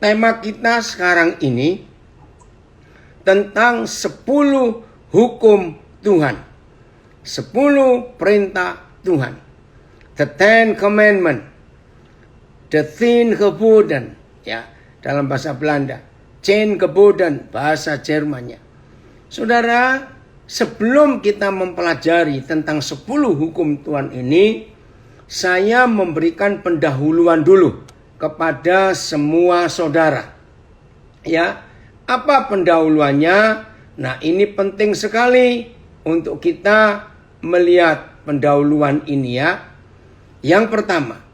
tema kita sekarang ini tentang 10 hukum Tuhan. 10 perintah Tuhan. The Ten Commandment. The 10 Geboden, ya, dalam bahasa Belanda. 10 Geboden, bahasa Jermannya. Saudara, sebelum kita mempelajari tentang 10 hukum Tuhan ini, saya memberikan pendahuluan dulu kepada semua saudara. Ya, apa pendahuluannya? Nah, ini penting sekali untuk kita melihat pendahuluan ini ya. Yang pertama,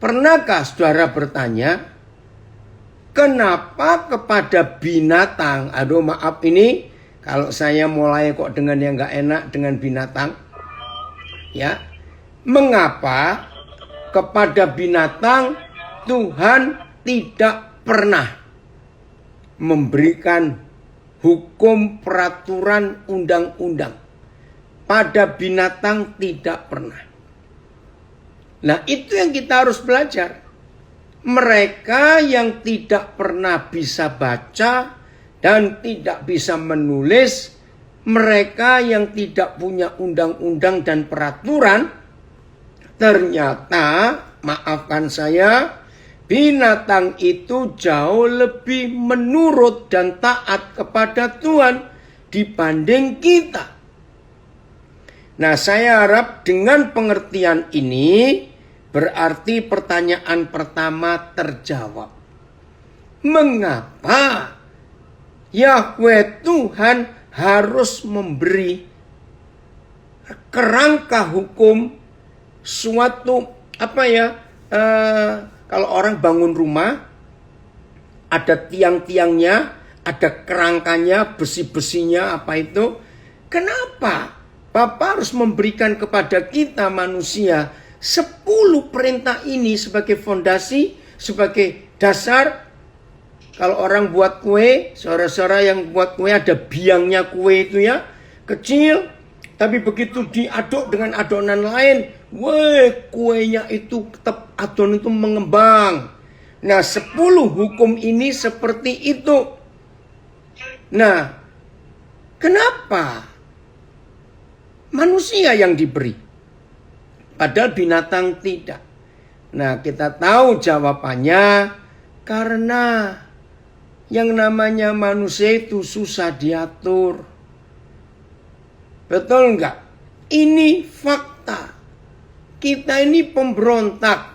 pernahkah saudara bertanya, kenapa kepada binatang, aduh maaf ini, kalau saya mulai kok dengan yang gak enak dengan binatang, ya, mengapa kepada binatang Tuhan tidak pernah memberikan hukum, peraturan, undang-undang? Pada binatang tidak pernah. Nah, itu yang kita harus belajar. Mereka yang tidak pernah bisa baca dan tidak bisa menulis, mereka yang tidak punya undang-undang dan peraturan, ternyata, maafkan saya, binatang itu jauh lebih menurut dan taat kepada Tuhan dibanding kita. Nah, saya harap dengan pengertian ini berarti pertanyaan pertama terjawab. Mengapa Yahweh Tuhan harus memberi kerangka hukum suatu kalau orang bangun rumah, ada tiang-tiangnya, ada kerangkanya, besi-besinya, apa itu. Kenapa Bapak harus memberikan kepada kita manusia 10 perintah ini sebagai fondasi, sebagai dasar? Kalau orang buat kue, saudara-saudara yang buat kue ada biangnya kue itu ya, kecil, tapi begitu diaduk dengan adonan lain, kuenya itu tetap adonan itu mengembang. Nah, 10 hukum ini seperti itu. Nah, kenapa manusia yang diberi, padahal binatang tidak? Nah, kita tahu jawabannya, karena yang namanya manusia itu susah diatur. Betul enggak? Ini fakta. Kita ini pemberontak.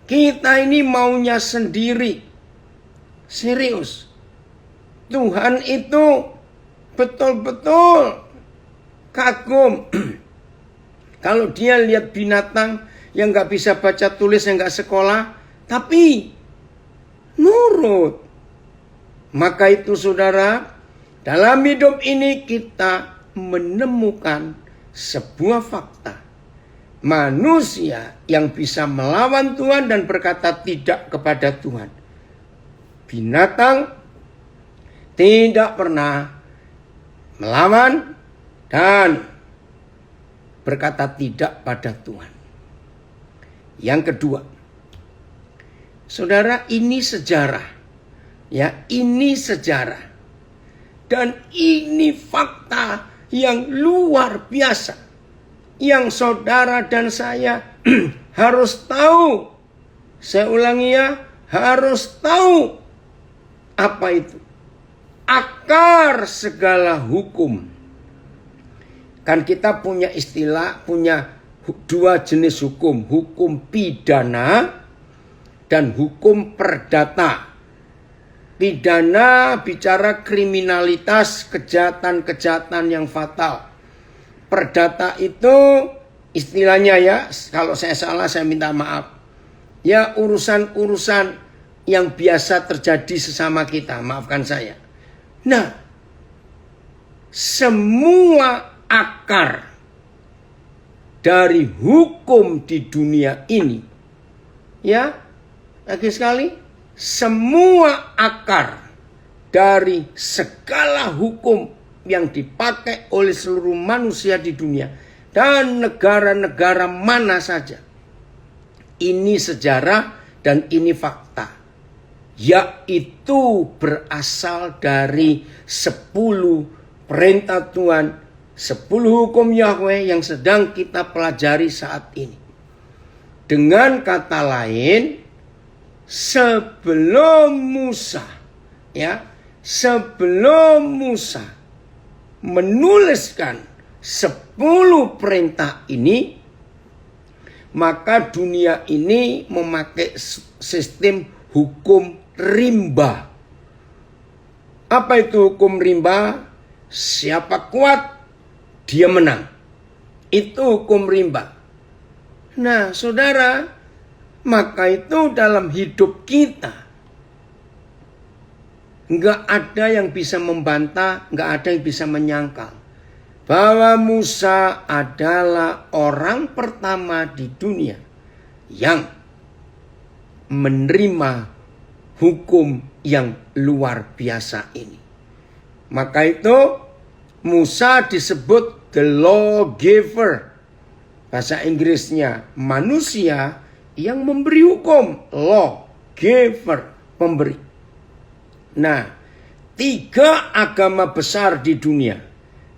Kita ini maunya sendiri. Serius. Tuhan itu betul-betul kagum. Kalau dia lihat binatang yang gak bisa baca tulis, yang gak sekolah, tapi nurut. Maka itu saudara, dalam hidup ini kita menemukan sebuah fakta. Manusia yang bisa melawan Tuhan dan berkata tidak kepada Tuhan. Binatang tidak pernah melawan dan berkata tidak pada Tuhan. Yang kedua, saudara, ini sejarah. Ya, ini sejarah. Dan ini fakta yang luar biasa, yang saudara dan saya harus tahu. Saya ulangi ya, harus tahu. Apa itu? Akar segala hukum. Kan kita punya istilah, punya 2 jenis hukum. Hukum pidana dan hukum perdata. Pidana bicara kriminalitas, kejahatan-kejahatan yang fatal. Perdata itu istilahnya ya, kalau saya salah saya minta maaf. Ya, urusan-urusan yang biasa terjadi sesama kita, maafkan saya. Nah, semua akar dari hukum di dunia ini, ya, lagi sekali, semua akar dari segala hukum yang dipakai oleh seluruh manusia di dunia dan negara-negara mana saja, ini sejarah dan ini fakta. yaitu berasal dari 10 perintah Tuhan, 10 hukum Yahweh yang sedang kita pelajari saat ini. Dengan kata lain, sebelum Musa menuliskan 10 perintah ini, maka dunia ini memakai sistem hukum rimba. Apa itu hukum rimba? Siapa kuat, dia menang. Itu hukum rimba. Nah, saudara, maka itu dalam hidup kita nggak ada yang bisa membantah, nggak ada yang bisa menyangkal bahwa Musa adalah orang pertama di dunia yang menerima hukum yang luar biasa ini. Maka itu Musa disebut the lawgiver. Bahasa Inggrisnya manusia yang memberi hukum, lawgiver, pemberi. Nah, 3 agama besar di dunia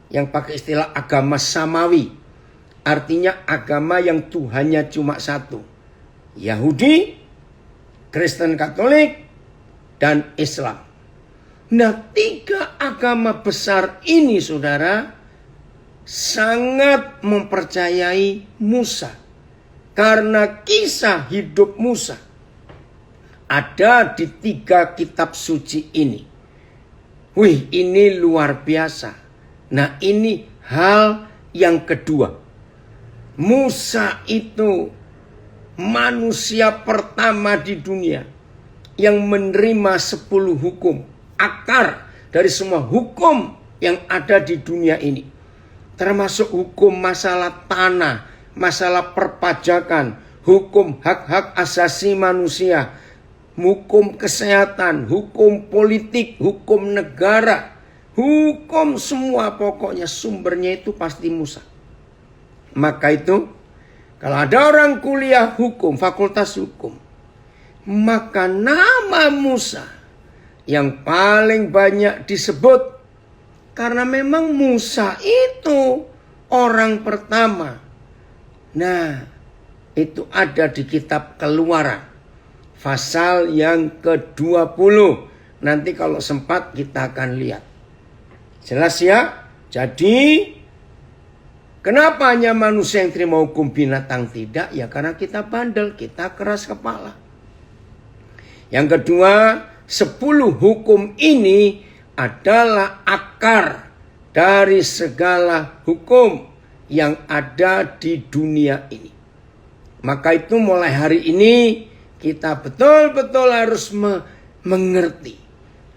yang pakai istilah agama samawi, artinya agama yang Tuhannya cuma satu, Yahudi, Kristen Katolik, dan Islam. Nah, 3 agama besar ini, saudara, sangat mempercayai Musa. Karena kisah hidup Musa ada di 3 kitab suci ini. Wih, ini luar biasa. Nah, ini hal yang kedua. Musa itu manusia pertama di dunia yang menerima 10 hukum. Akar dari semua hukum yang ada di dunia ini. Termasuk hukum masalah tanah, masalah perpajakan, hukum hak-hak asasi manusia, hukum kesehatan, hukum politik, hukum negara, hukum semua, pokoknya sumbernya itu pasti Musa. Maka itu kalau ada orang kuliah hukum, fakultas hukum, maka nama Musa yang paling banyak disebut. Karena memang Musa itu orang pertama. Nah, itu ada di kitab Keluaran. Pasal yang ke-20. Nanti kalau sempat kita akan lihat. Jelas ya? Jadi, kenapa hanya manusia yang terima hukum, binatang tidak? Ya karena kita bandel, kita keras kepala. Yang kedua, 10 hukum ini adalah akar dari segala hukum yang ada di dunia ini. Maka itu mulai hari ini kita betul-betul harus mengerti.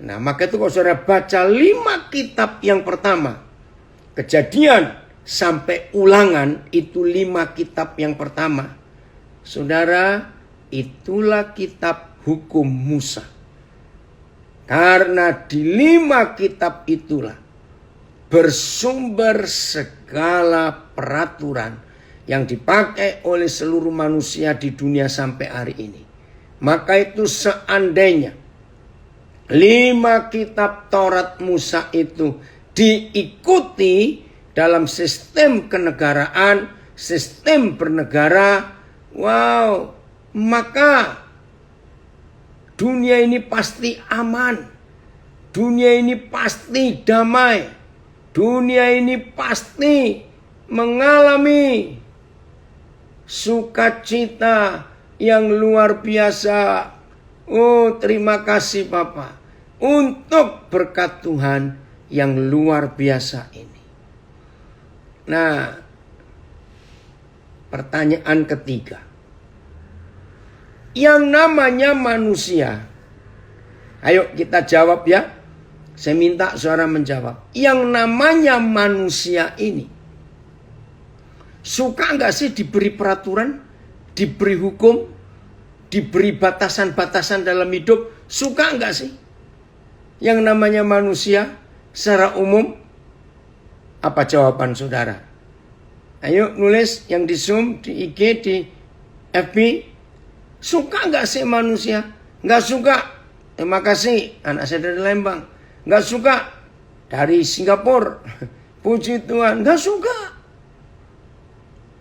Nah, maka itu kalau saudara baca 5 kitab yang pertama, Kejadian sampai Ulangan, itu 5 kitab yang pertama. Saudara, itulah kitab hukum Musa. Karena di 5 kitab itulah bersumber segala peraturan yang dipakai oleh seluruh manusia di dunia sampai hari ini. Maka itu seandainya 5 kitab Taurat Musa itu diikuti dalam sistem kenegaraan, sistem bernegara, wow, maka dunia ini pasti aman. Dunia ini pasti damai. Dunia ini pasti mengalami sukacita yang luar biasa. Oh, terima kasih Bapak untuk berkat Tuhan yang luar biasa ini. Nah, pertanyaan ketiga. Yang namanya manusia. Ayo kita jawab ya. Saya minta suara menjawab. Yang namanya manusia ini. Suka nggak sih diberi peraturan? Diberi hukum? Diberi batasan-batasan dalam hidup? Suka nggak sih? Yang namanya manusia secara umum? Apa jawaban saudara? Ayo nulis yang di Zoom, di IG, di FB. Suka nggak sih manusia? Nggak suka. Terima kasih, anak saya dari Lembang. Nggak suka dari Singapura. Puji Tuhan, nggak suka.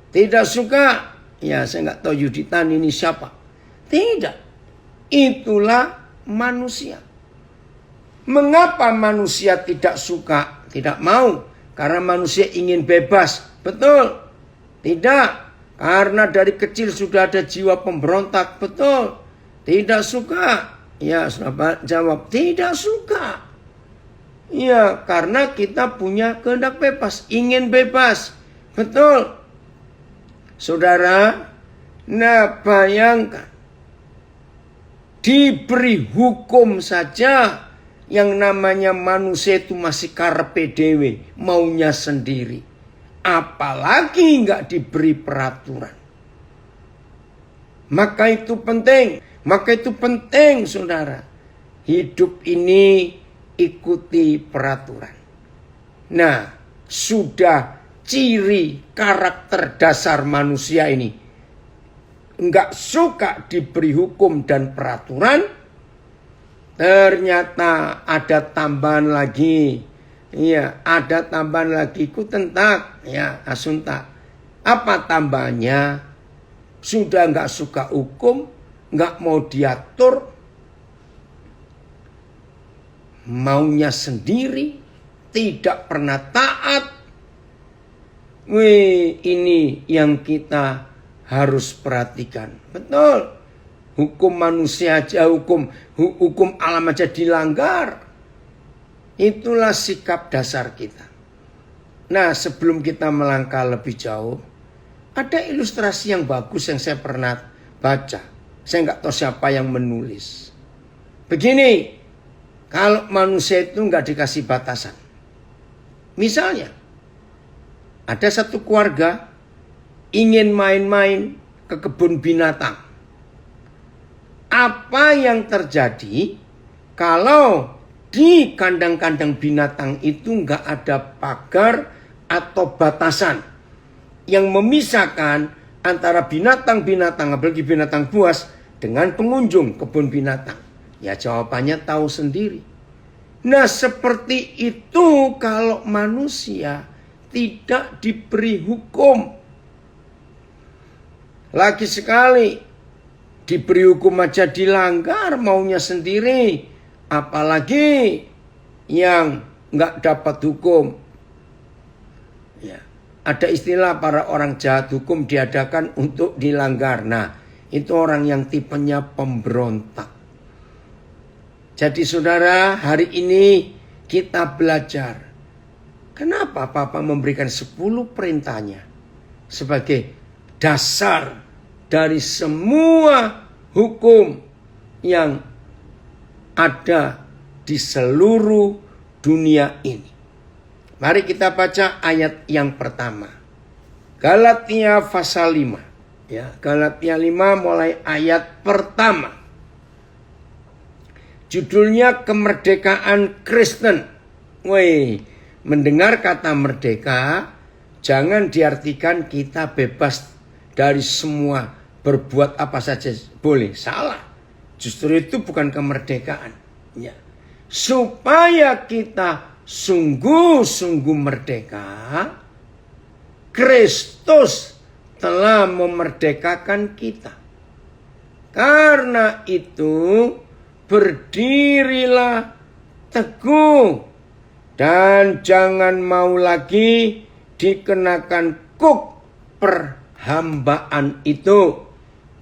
Tidak suka. Ya, saya nggak tahu Yuditan ini siapa. Tidak. Itulah manusia. Mengapa manusia tidak suka, tidak mau? Karena manusia ingin bebas. Betul. Tidak. Karena dari kecil sudah ada jiwa pemberontak. Betul. Tidak suka. Ya, sudah jawab. Tidak suka. Ya, karena kita punya kehendak bebas. Ingin bebas. Betul. Saudara, nah bayangkan. Diberi hukum saja, yang namanya manusia itu masih karepe dewe, maunya sendiri. Apalagi nggak diberi peraturan. Maka itu penting saudara. Hidup ini ikuti peraturan. Nah, sudah ciri karakter dasar manusia ini. Nggak suka diberi hukum dan peraturan. Ternyata ada tambahan lagi. Iya, ada tambahan lagi. Ku tentak. Ya, asunta. Apa tambahannya? Sudah nggak suka hukum. Nggak mau diatur. Maunya sendiri. Tidak pernah taat. Wih, ini yang kita harus perhatikan. Betul. Hukum manusia aja, hukum alam aja dilanggar. Itulah sikap dasar kita. Nah, sebelum kita melangkah lebih jauh, ada ilustrasi yang bagus yang saya pernah baca. Saya nggak tahu siapa yang menulis. Begini, kalau manusia itu nggak dikasih batasan. Misalnya, ada satu keluarga ingin main-main ke kebun binatang. Apa yang terjadi kalau di kandang-kandang binatang itu nggak ada pagar atau batasan yang memisahkan antara binatang-binatang, apalagi binatang buas, dengan pengunjung kebun binatang? Ya jawabannya tahu sendiri. Nah seperti itu kalau manusia tidak diberi hukum. Lagi sekali diberi hukum aja dilanggar, maunya sendiri. Apalagi yang nggak dapat hukum. Ya, ada istilah para orang jahat hukum diadakan untuk dilanggar. Nah, itu orang yang tipenya pemberontak. Jadi saudara, hari ini kita belajar. Kenapa Papa memberikan 10 perintahnya sebagai dasar dari semua hukum yang ada di seluruh dunia ini. Mari kita baca ayat yang pertama. Galatia pasal 5. Ya, Galatia 5 mulai ayat pertama. Judulnya kemerdekaan Kristen. Woi, mendengar kata merdeka, jangan diartikan kita bebas dari semua, berbuat apa saja boleh. Salah. Justru itu bukan kemerdekaan. Ya. Supaya kita sungguh-sungguh merdeka, Kristus telah memerdekakan kita. Karena itu berdirilah teguh dan jangan mau lagi dikenakan kuk perhambaan itu.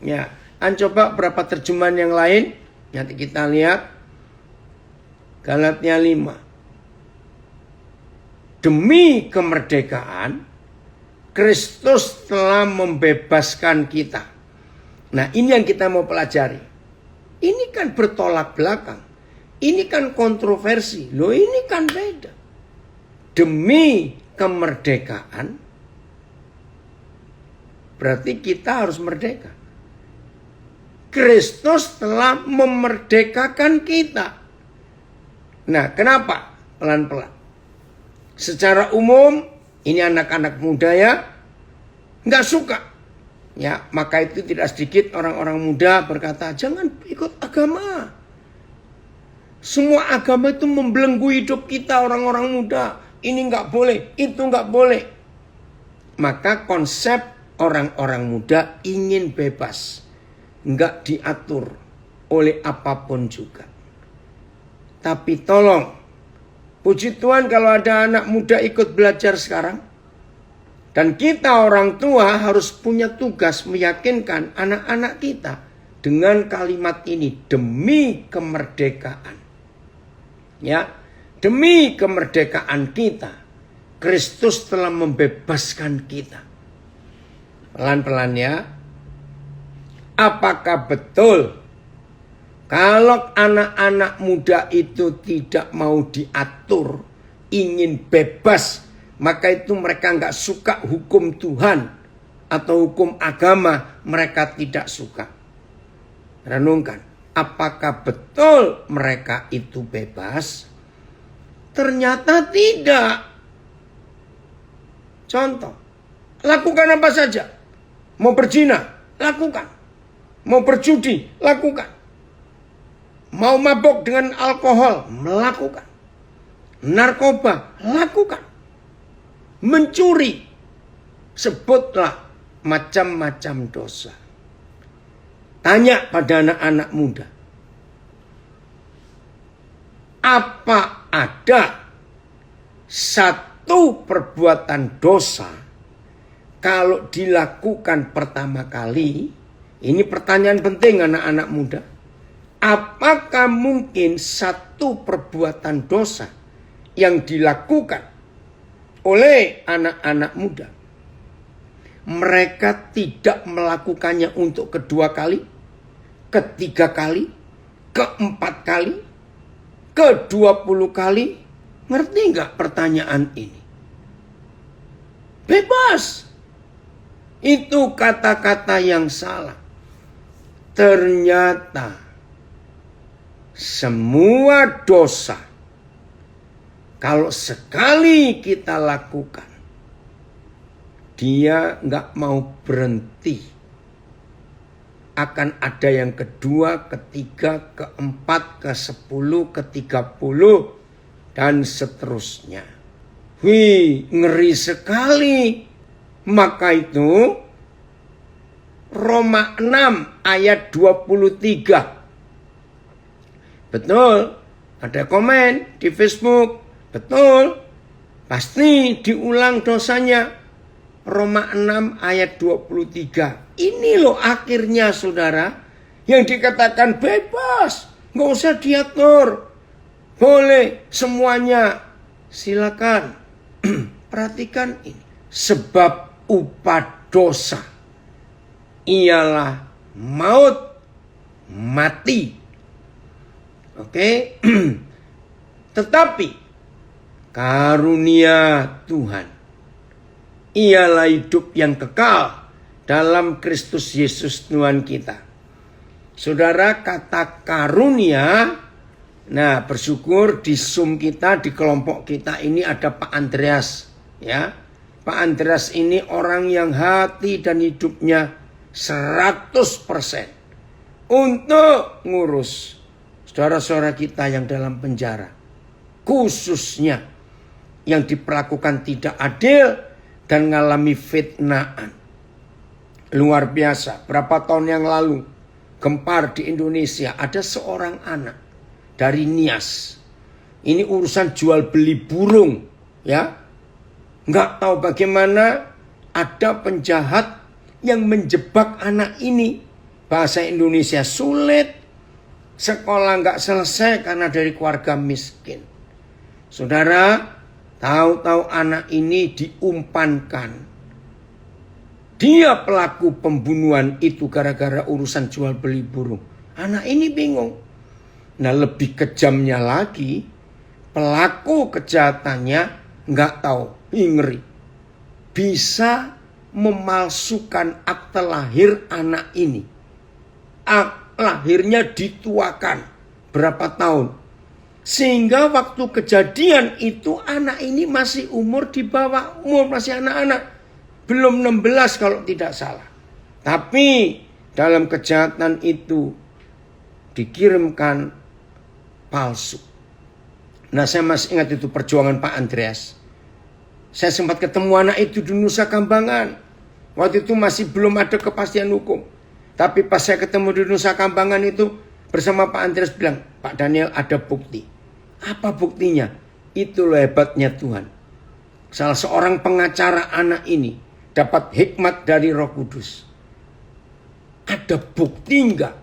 Ya. Coba berapa terjemahan yang lain? Nanti kita lihat. Galatia 5. Demi kemerdekaan, Kristus telah membebaskan kita. Nah, ini yang kita mau pelajari. Ini kan bertolak belakang. Ini kan kontroversi. Loh, ini kan beda. Demi kemerdekaan, berarti kita harus merdeka. Kristus telah memerdekakan kita. Nah, kenapa? Pelan-pelan. Secara umum, ini anak-anak muda ya, nggak suka. Ya, maka itu tidak sedikit orang-orang muda berkata, jangan ikut agama. Semua agama itu membelenggu hidup kita orang-orang muda. Ini nggak boleh, itu nggak boleh. Maka konsep orang-orang muda ingin bebas. Nggak diatur oleh apapun juga. Tapi tolong, puji Tuhan kalau ada anak muda ikut belajar sekarang. Dan kita orang tua harus punya tugas meyakinkan anak-anak kita dengan kalimat ini, demi kemerdekaan. Ya, demi kemerdekaan kita, Kristus telah membebaskan kita. Pelan-pelan ya. Apakah betul kalau anak-anak muda itu tidak mau diatur, ingin bebas, maka itu mereka nggak suka hukum Tuhan atau hukum agama, mereka tidak suka. Renungkan, apakah betul mereka itu bebas? Ternyata tidak. Contoh, lakukan apa saja. Mau berzina, lakukan. Mau berjudi, lakukan. Mau mabok dengan alkohol, melakukan. Narkoba, lakukan. Mencuri, sebutlah macam-macam dosa. Tanya pada anak-anak muda, apa ada satu perbuatan dosa kalau dilakukan pertama kali? Ini pertanyaan penting anak-anak muda. Apakah mungkin satu perbuatan dosa yang dilakukan oleh anak-anak muda, mereka tidak melakukannya untuk kedua kali, ketiga kali, keempat kali, ke-20 kali? Ngerti nggak pertanyaan ini? Bebas. Itu kata-kata yang salah. Ternyata semua dosa, kalau sekali kita lakukan, dia nggak mau berhenti. Akan ada yang kedua, ketiga, keempat, ke-10, ke-30, dan seterusnya. Wih, ngeri sekali. Maka itu Roma 6 ayat 23. Betul, ada komen di Facebook. Betul, pasti diulang dosanya. Roma 6 ayat 23. Ini loh akhirnya saudara, yang dikatakan bebas, nggak usah diatur, boleh semuanya, silakan. Perhatikan ini, sebab upah dosa ialah maut, mati. Oke. Tetapi karunia Tuhan ialah hidup yang kekal dalam Kristus Yesus Tuhan kita. Saudara, kata karunia, nah bersyukur di Zoom kita, di kelompok kita ini ada Pak Andreas. Ya, Pak Andreas ini orang yang hati dan hidupnya 100% untuk ngurus saudara-saudara kita yang dalam penjara, khususnya yang diperlakukan tidak adil dan mengalami fitnaan. Luar biasa, berapa tahun yang lalu gempar di Indonesia, ada seorang anak dari Nias. Ini urusan jual beli burung, ya. Nggak tahu bagaimana ada penjahat yang menjebak anak ini. Bahasa Indonesia sulit, sekolah nggak selesai karena dari keluarga miskin. Saudara, tahu-tahu anak ini diumpankan. Dia pelaku pembunuhan itu gara-gara urusan jual beli burung. Anak ini bingung. Nah, lebih kejamnya lagi, pelaku kejahatannya nggak tahu, ngeri. Bisa memalsukan akte lahir anak ini. Akte lahirnya dituakan berapa tahun. Sehingga waktu kejadian itu anak ini masih umur di bawah umur, masih anak-anak. Belum 16 kalau tidak salah. Tapi dalam kejahatan itu dikirimkan palsu. Nah, saya masih ingat itu perjuangan Pak Andreas. Saya sempat ketemu anak itu di Nusa Kambangan. Waktu itu masih belum ada kepastian hukum. Tapi pas saya ketemu di Nusa Kambangan itu bersama Pak Andreas bilang, Pak Daniel ada bukti. Apa buktinya? Itu loh hebatnya Tuhan. Salah seorang pengacara anak ini dapat hikmat dari Roh Kudus. Ada bukti enggak?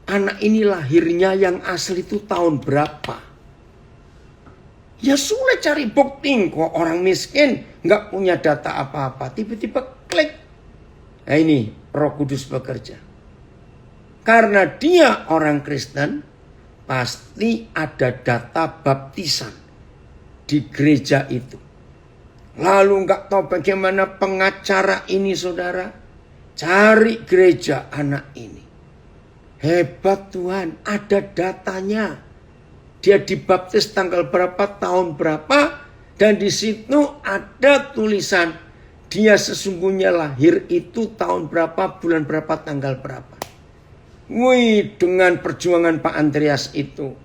Anak ini lahirnya yang asli itu tahun berapa? Ya sulit cari bukti kok, orang miskin nggak punya data apa-apa. Tiba-tiba klik. Nah ini Roh Kudus bekerja. Karena dia orang Kristen, pasti ada data baptisan di gereja itu. Lalu nggak tahu bagaimana pengacara ini saudara cari gereja anak ini. Hebat Tuhan, ada datanya. Dia dibaptis tanggal berapa, tahun berapa. Dan di situ ada tulisan. Dia sesungguhnya lahir itu tahun berapa, bulan berapa, tanggal berapa. Wih, dengan perjuangan Pak Andreas itu.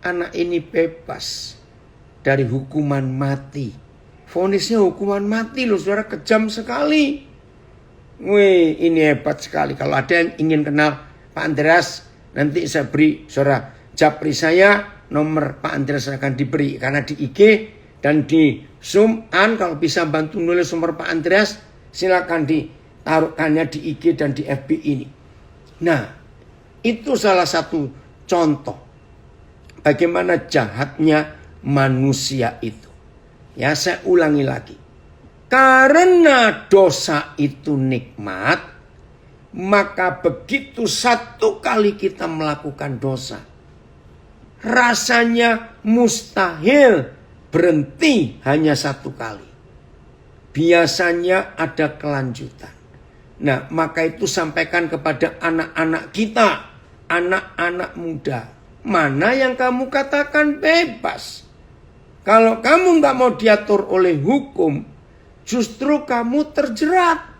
Anak ini bebas dari hukuman mati. Vonisnya hukuman mati loh saudara, kejam sekali. Wih, ini hebat sekali. Kalau ada yang ingin kenal Pak Andreas, nanti saya beri saudara japri saya. Nomor Pak Andreas akan diberi karena di IG dan di Zoom kalau bisa bantu nulis nomor Pak Andreas, silakan ditaruhkannya di IG dan di FB ini. Nah, itu salah satu contoh bagaimana jahatnya manusia itu. Ya, saya ulangi lagi. Karena dosa itu nikmat, maka begitu satu kali kita melakukan dosa, rasanya mustahil berhenti hanya satu kali. Biasanya ada kelanjutan. Nah, maka itu sampaikan kepada anak-anak kita, anak-anak muda. Mana yang kamu katakan bebas? Kalau kamu nggak mau diatur oleh hukum, justru kamu terjerat.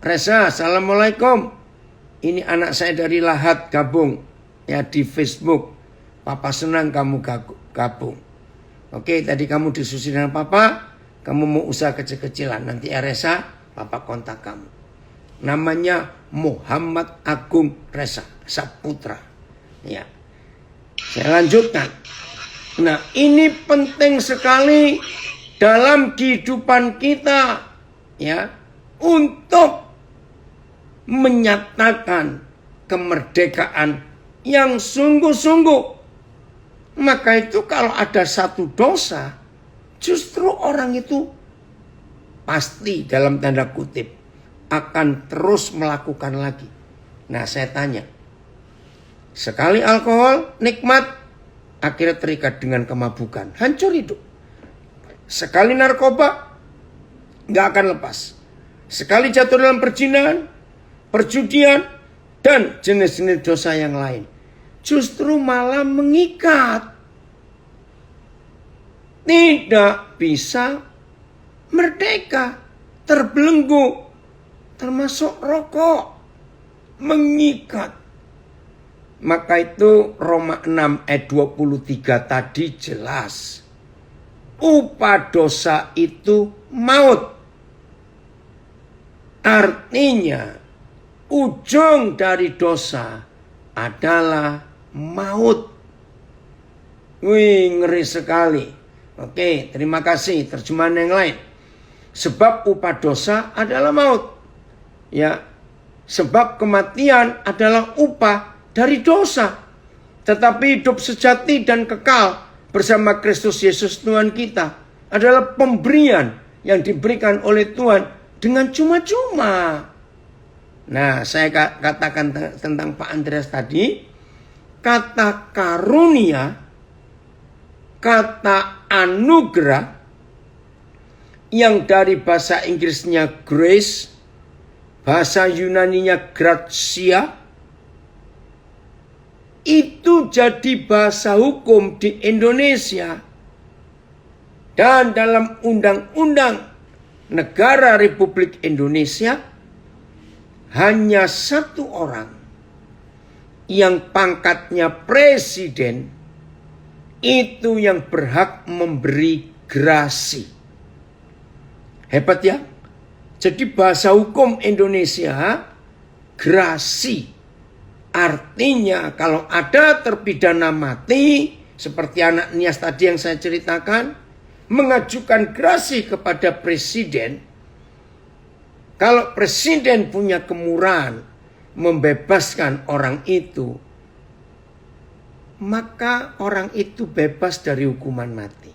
Reza, assalamualaikum. Ini anak saya dari Lahat gabung. Ya di Facebook, Papa senang kamu gabung. Oke, tadi kamu diskusi dengan Papa, kamu mau usaha kecil-kecilan. Nanti Reza, Papa kontak kamu. Namanya Muhammad Agung Reza Saputra. Ya, saya lanjutkan. Nah, ini penting sekali dalam kehidupan kita, ya, untuk menyatakan kemerdekaan yang sungguh-sungguh. Maka itu kalau ada satu dosa, justru orang itu pasti dalam tanda kutip akan terus melakukan lagi. Nah, saya tanya, sekali alkohol nikmat, akhirnya terikat dengan kemabukan, hancur hidup. Sekali narkoba, nggak akan lepas. Sekali jatuh dalam perzinahan, perjudian, dan jenis-jenis dosa yang lain, justru malah mengikat. Tidak bisa merdeka, terbelenggu, termasuk rokok, mengikat. Maka itu Roma 6 ayat 23 tadi jelas. Upah dosa itu maut. Artinya ujung dari dosa adalah maut. Wih, ngeri sekali. Oke, terima kasih. Terjemahan yang lain. Sebab upah dosa adalah maut. Ya, sebab kematian adalah upah dari dosa. Tetapi hidup sejati dan kekal bersama Kristus Yesus Tuhan kita adalah pemberian yang diberikan oleh Tuhan dengan cuma-cuma. Nah, saya katakan tentang Pak Andreas tadi, kata karunia, kata anugerah, yang dari bahasa Inggrisnya grace, bahasa Yunaninya gratia, itu jadi bahasa hukum di Indonesia. Dan dalam Undang-Undang Negara Republik Indonesia, hanya satu orang yang pangkatnya presiden itu yang berhak memberi grasi. Hebat ya? Jadi bahasa hukum Indonesia, grasi artinya kalau ada terpidana mati seperti anak Nias tadi yang saya ceritakan, mengajukan grasi kepada presiden. Kalau presiden punya kemurahan membebaskan orang itu, maka orang itu bebas dari hukuman mati.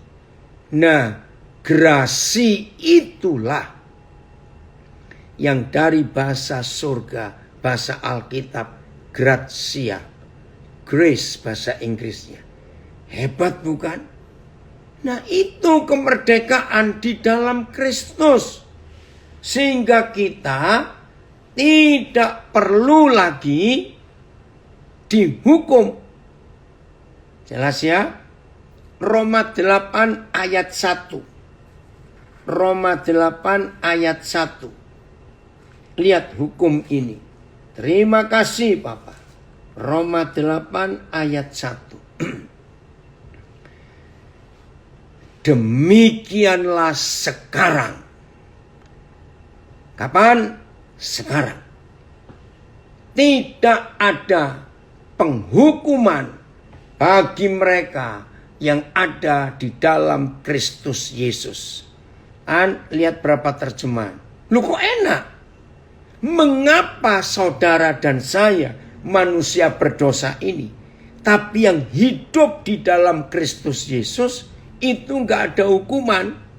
Nah, grasi itulah yang dari bahasa surga, bahasa Alkitab, gratia, grace bahasa Inggrisnya. Hebat bukan? Nah, itu kemerdekaan di dalam Kristus. Sehingga kita tidak perlu lagi dihukum. Jelas ya? Roma 8 ayat 1. Roma 8 ayat 1. Lihat hukum ini. Terima kasih Bapak. Roma 8 ayat 1. Demikianlah sekarang. Kapan? Sekarang. Tidak ada penghukuman bagi mereka yang ada di dalam Kristus Yesus. Lihat berapa terjemahan. Lu kok enak? Mengapa saudara dan saya manusia berdosa ini, tapi yang hidup di dalam Kristus Yesus itu nggak ada hukuman?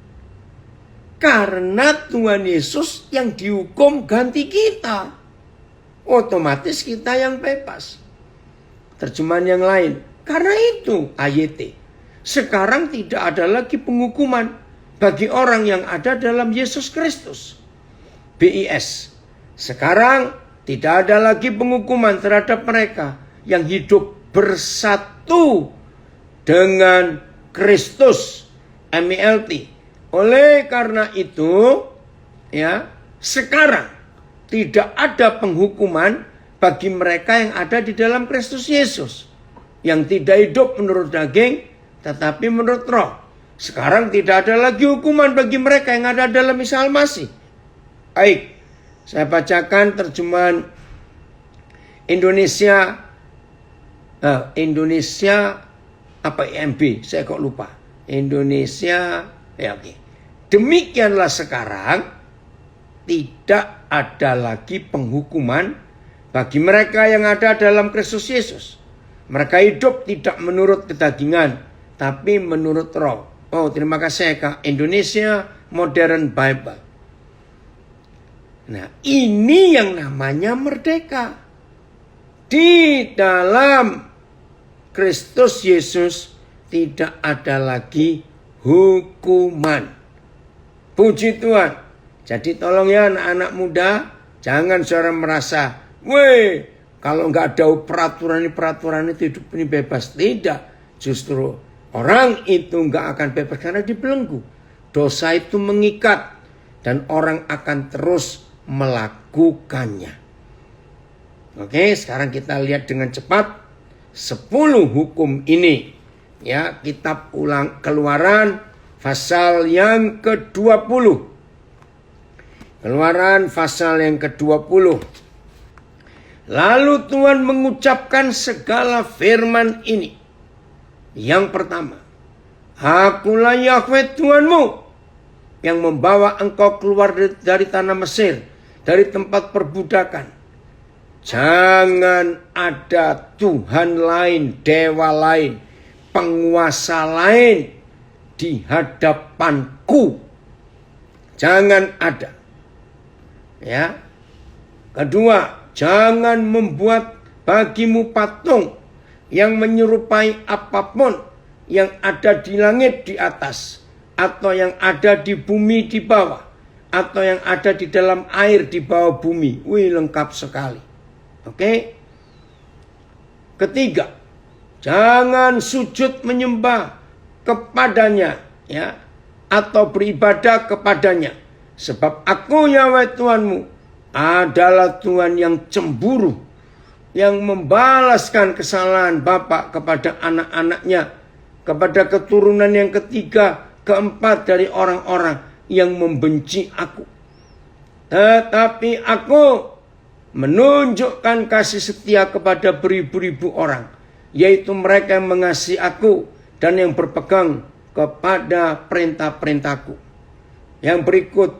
Karena Tuhan Yesus yang dihukum ganti kita. Otomatis kita yang bebas. Terjemahan yang lain. Karena itu AYT. Sekarang tidak ada lagi penghukuman bagi orang yang ada dalam Yesus Kristus. BIS. Sekarang tidak ada lagi penghukuman terhadap mereka yang hidup bersatu dengan Kristus. MELT. Oleh karena itu, ya, sekarang tidak ada penghukuman bagi mereka yang ada di dalam Kristus Yesus, yang tidak hidup menurut daging, tetapi menurut roh. Sekarang tidak ada lagi hukuman bagi mereka yang ada dalam Isa Al-Masih. Baik, saya bacakan terjemahan Indonesia apa IMB? Saya kok lupa. Indonesia. Ya, oke. Demikianlah sekarang tidak ada lagi penghukuman bagi mereka yang ada dalam Kristus Yesus. Mereka hidup tidak menurut kedagingan, tapi menurut roh. Oh, terima kasih Kak. Indonesia Modern Bible. Nah, ini yang namanya merdeka. Di dalam Kristus Yesus tidak ada lagi hukuman. Puji Tuhan. Jadi tolong ya anak-anak muda, jangan saudara merasa, weh, kalau nggak ada peraturan itu hidup ini bebas. Tidak. Justru orang itu nggak akan bebas karena dibelenggu. Dosa itu mengikat dan orang akan terus melakukannya. Oke, sekarang kita lihat dengan cepat 10 hukum ini. Ya, kitab Keluaran pasal yang ke-20. Keluaran pasal yang ke-20. Lalu Tuhan mengucapkan segala firman ini. Yang pertama, Akulah Yahweh Tuhanmu yang membawa engkau keluar dari tanah Mesir, dari tempat perbudakan. Jangan ada Tuhan lain, dewa lain, penguasa lain di hadapanku. Jangan ada. Ya. Kedua, jangan membuat bagimu patung yang menyerupai apapun yang ada di langit di atas, atau yang ada di bumi di bawah, atau yang ada di dalam air di bawah bumi. Wih, lengkap sekali. Oke. Ketiga, jangan sujud menyembah kepadanya, ya, atau beribadah kepadanya, sebab aku Yahweh Tuhanmu adalah Tuhan yang cemburu, yang membalaskan kesalahan bapak kepada anak-anaknya, kepada keturunan yang ketiga, keempat dari orang-orang yang membenci aku. Tetapi aku menunjukkan kasih setia kepada beribu-ribu orang, yaitu mereka yang mengasihi aku dan yang berpegang kepada perintah-perintahku. Yang berikut,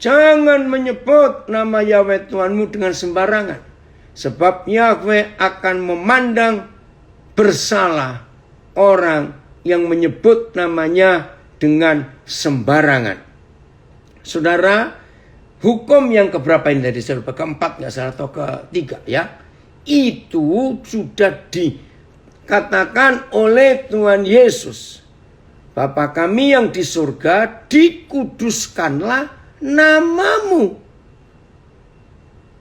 jangan menyebut nama Yahweh Tuhanmu dengan sembarangan, sebab Yahweh akan memandang bersalah orang yang menyebut namanya dengan sembarangan. Saudara, hukum yang keberapa ini tadi? Keempat nggak salah atau ketiga ya? Itu sudah dikatakan oleh Tuhan Yesus. Bapa kami yang di surga, dikuduskanlah namamu.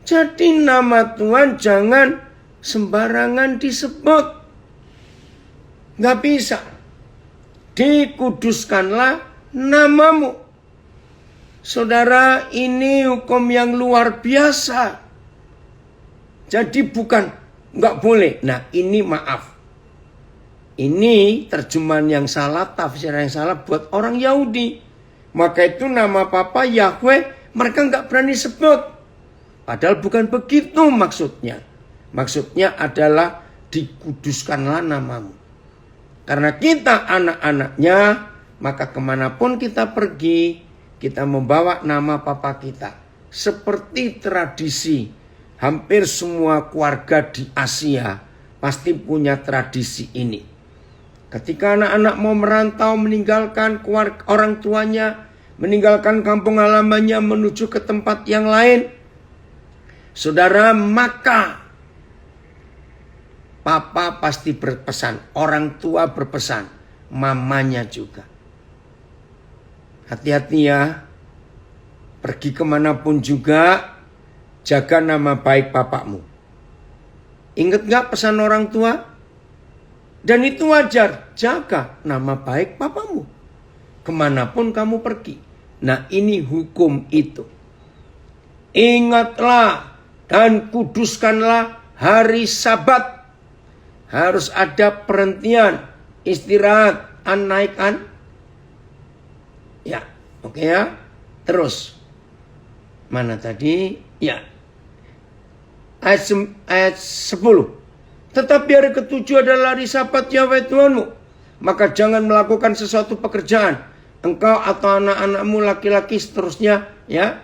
Jadi nama Tuhan jangan sembarangan disebut. Nggak bisa. Dikuduskanlah namamu. Saudara, ini hukum yang luar biasa. Jadi bukan nggak boleh. Nah, ini maaf. Ini terjemahan yang salah, tafsir yang salah buat orang Yahudi. Maka itu nama Papa Yahweh mereka nggak berani sebut. Padahal bukan begitu maksudnya. Maksudnya adalah dikuduskanlah namamu. Karena kita anak-anaknya, maka kemanapun kita pergi, kita membawa nama Papa kita. Seperti tradisi, hampir semua keluarga di Asia pasti punya tradisi ini. Ketika anak-anak mau merantau, meninggalkan orang tuanya, meninggalkan kampung halamannya menuju ke tempat yang lain, saudara, maka Papa pasti berpesan, orang tua berpesan, mamanya juga. Hati-hati ya, pergi kemanapun juga, jaga nama baik papamu. Ingat gak pesan orang tua? Dan itu wajar, jaga nama baik papamu. Kemanapun kamu pergi. Nah, ini hukum itu. Ingatlah dan kuduskanlah hari Sabat. Harus ada perhentian, istirahat, naikkan. Ya, oke ya. Terus. Mana tadi? Ya. Ayat 10. Tetapi hari ketujuh adalah hari Sabat Yahweh Tuhanmu. Maka jangan melakukan sesuatu pekerjaan. Engkau atau anak-anakmu laki-laki seterusnya, ya.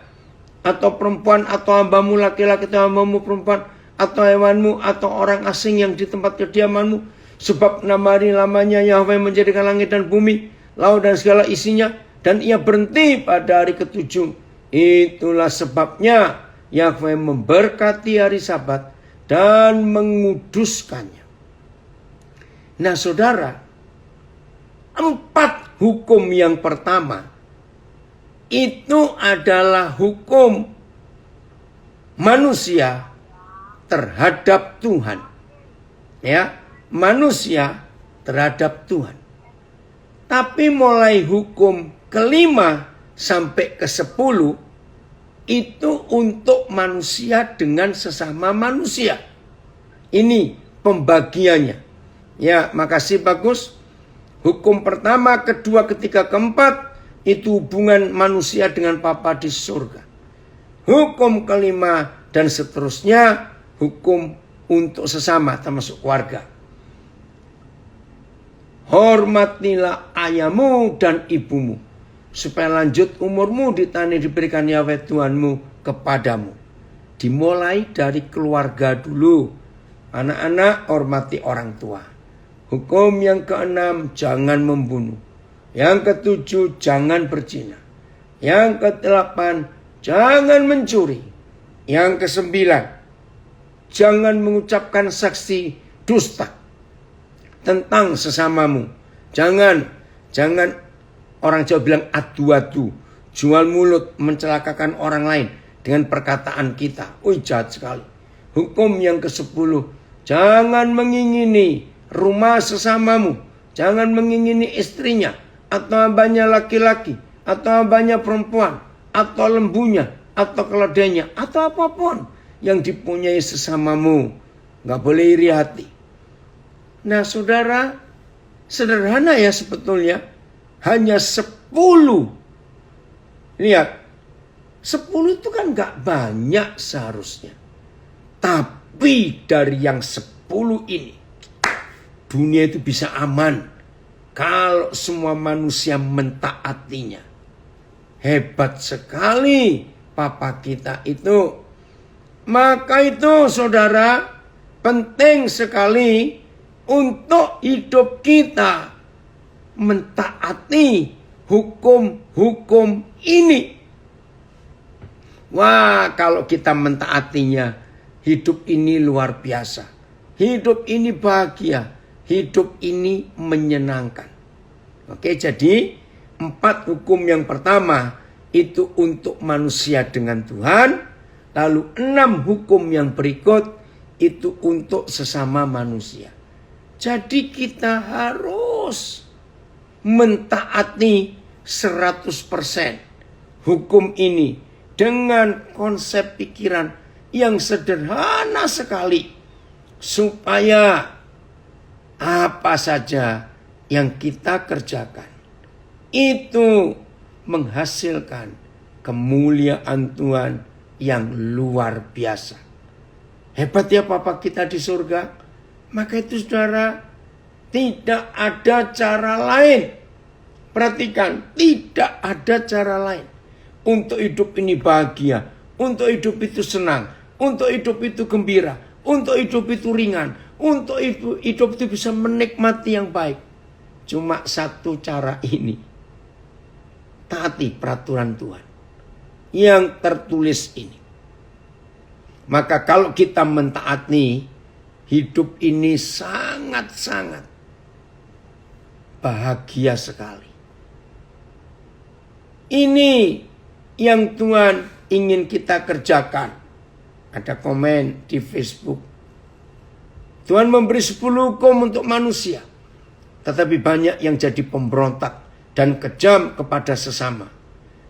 Atau perempuan, atau hambamu laki-laki, atau hambamu perempuan, atau hewanmu, atau orang asing yang di tempat kediamanmu. Sebab nama hari lamanya Yahweh menjadikan langit dan bumi, laut dan segala isinya. Dan ia berhenti pada hari ketujuh. Itulah sebabnya Yahweh memberkati hari Sabat dan menguduskannya. Nah saudara, 4 hukum yang pertama itu adalah hukum manusia terhadap Tuhan. Ya, manusia terhadap Tuhan. Tapi mulai hukum kelima sampai ke-10 itu untuk manusia dengan sesama manusia. Ini pembagiannya. Ya, makasih, bagus. Hukum pertama, kedua, ketiga, keempat itu hubungan manusia dengan Papa di surga. Hukum kelima dan seterusnya hukum untuk sesama termasuk keluarga. Hormatilah ayahmu dan ibumu, supaya lanjut umurmu di tanah diberikan Yahweh Tuhanmu kepadamu. Dimulai dari keluarga dulu. Anak-anak, hormati orang tua. Hukum yang ke-6, jangan membunuh. Yang ke-7, jangan berzina. Yang ke-8, jangan mencuri. Yang ke-9, jangan mengucapkan saksi dusta tentang sesamamu. Jangan orang Jawa bilang adu-adu, jual mulut, mencelakakan orang lain dengan perkataan kita. Jahat sekali. Hukum yang ke-10, jangan mengingini rumah sesamamu. Jangan mengingini istrinya, atau hambanya laki-laki, atau hambanya perempuan, atau lembunya, atau keledainya, atau apapun yang dipunyai sesamamu. Nggak boleh iri hati. Nah saudara, sederhana ya sebetulnya. Hanya 10. Lihat, 10 itu kan nggak banyak seharusnya. Tapi dari yang 10 ini, dunia itu bisa aman kalau semua manusia mentaatinya. Hebat sekali Papa kita itu. Maka itu saudara, penting sekali untuk hidup kita mentaati hukum-hukum ini. Wah, kalau kita mentaatinya, hidup ini luar biasa. Hidup ini bahagia. Hidup ini menyenangkan. Oke, jadi 4 hukum yang pertama itu untuk manusia dengan Tuhan. Lalu 6 hukum yang berikut itu untuk sesama manusia. Jadi kita harus mentaati 100% hukum ini dengan konsep pikiran yang sederhana sekali. Supaya apa saja yang kita kerjakan itu menghasilkan kemuliaan Tuhan yang luar biasa. Hebat ya Papa kita di surga. Maka itu saudara, tidak ada cara lain. Perhatikan, tidak ada cara lain. Untuk hidup ini bahagia, untuk hidup itu senang, untuk hidup itu gembira, untuk hidup itu ringan, untuk hidup itu bisa menikmati yang baik. Cuma satu cara ini. Taati peraturan Tuhan yang tertulis ini. Maka kalau kita mentaati, hidup ini sangat-sangat bahagia sekali. Ini yang Tuhan ingin kita kerjakan. Ada komen di Facebook. Tuhan memberi 10 hukum untuk manusia. Tetapi banyak yang jadi pemberontak dan kejam kepada sesama.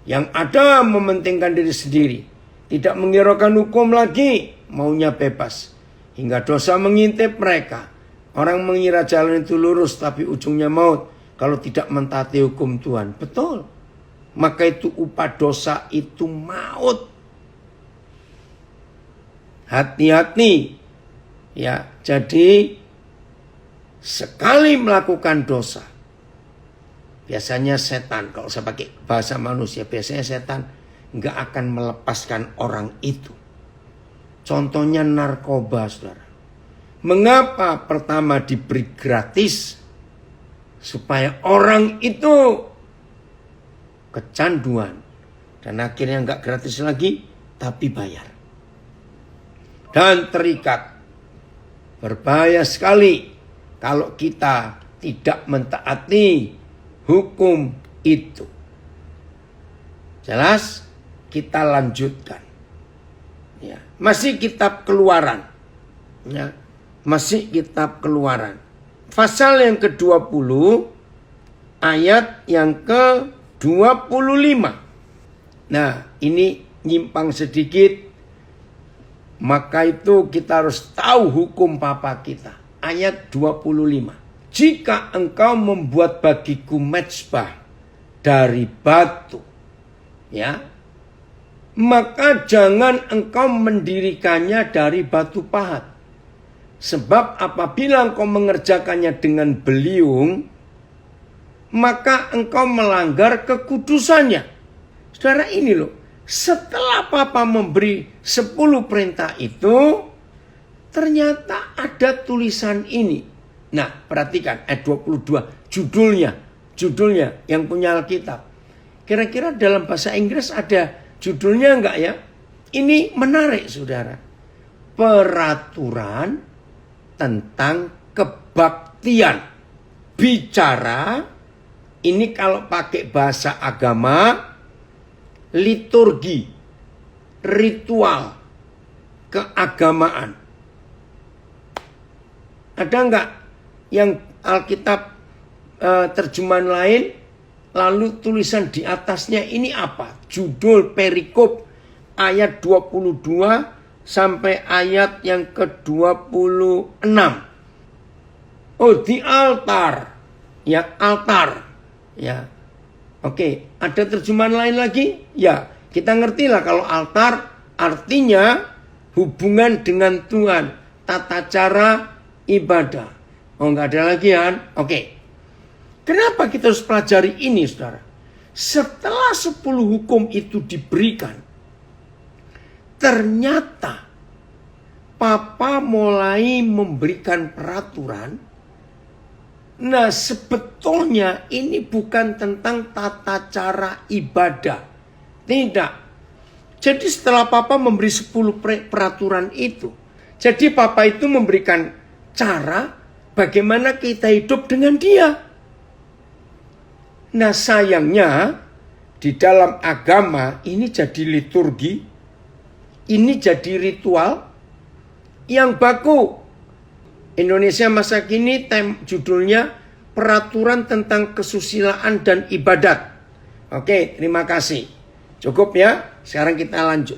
Yang ada mementingkan diri sendiri. Tidak menghiraukan hukum lagi, maunya bebas. Hingga dosa mengintip mereka. Orang mengira jalan itu lurus tapi ujungnya maut. Kalau tidak mentaati hukum Tuhan. Betul. Maka itu upah dosa itu maut. Hati-hati. Ya, jadi sekali melakukan dosa. Biasanya setan, kalau saya pakai bahasa manusia, biasanya setan nggak akan melepaskan orang itu. Contohnya narkoba, saudara. Mengapa pertama diberi gratis? Supaya orang itu kecanduan. Dan akhirnya nggak gratis lagi, tapi bayar. Dan terikat. Berbahaya sekali kalau kita tidak mentaati hukum itu. Jelas? Kita lanjutkan. Ya, masih kitab Keluaran. Ya, masih kitab Keluaran. Pasal yang ke-20 ayat yang ke-25. Nah, ini nyimpang sedikit. Maka itu kita harus tahu hukum Papa kita. Ayat 25. Jika engkau membuat bagiku mezbah dari batu, ya, maka jangan engkau mendirikannya dari batu pahat. Sebab apabila engkau mengerjakannya dengan beliung, maka engkau melanggar kekudusannya. Saudara, ini loh, setelah Papa memberi 10 perintah itu, ternyata ada tulisan ini. Nah, perhatikan ayat 22, judulnya yang punya Alkitab. Kira-kira dalam bahasa Inggris ada judulnya enggak ya? Ini menarik, saudara. Peraturan tentang kebaktian. Bicara, ini kalau pakai bahasa agama, liturgi, ritual, keagamaan. Ada enggak yang Alkitab terjemahan lain, lalu tulisan di atasnya ini apa? Judul perikop ayat 22 sampai ayat yang ke-26. Oh, di altar. Ya, altar. Ya. Oke, ada terjemahan lain lagi? Ya, kita ngertilah kalau altar artinya hubungan dengan Tuhan, tata cara ibadah. Oh, nggak ada lagi kan? Oke. Kenapa kita harus pelajari ini, saudara? Setelah 10 hukum itu diberikan, ternyata Papa mulai memberikan peraturan. Nah, sebetulnya ini bukan tentang tata cara ibadah. Tidak. Jadi setelah Papa memberi 10 peraturan itu, jadi Papa itu memberikan cara bagaimana kita hidup dengan Dia. Nah, sayangnya di dalam agama ini jadi liturgi, ini jadi ritual yang baku. Indonesia masa kini judulnya Peraturan tentang Kesusilaan dan Ibadat. Oke, terima kasih. Cukup ya, sekarang kita lanjut.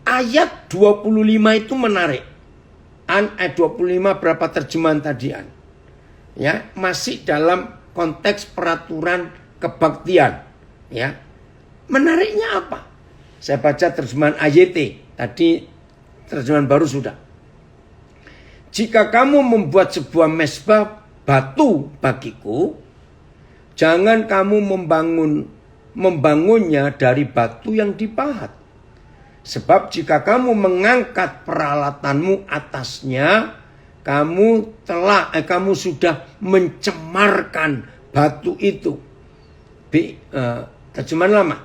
Ayat 25 itu menarik. Ayat 25 berapa terjemahan tadian? Ya, masih dalam konteks peraturan kebaktian. Ya, menariknya apa? Saya baca terjemahan AYT. Tadi terjemahan baru sudah. Jika kamu membuat sebuah mezbah batu bagiku, jangan kamu membangunnya dari batu yang dipahat. Sebab jika kamu mengangkat peralatanmu atasnya, kamu sudah mencemarkan batu itu. Terjemahan lama.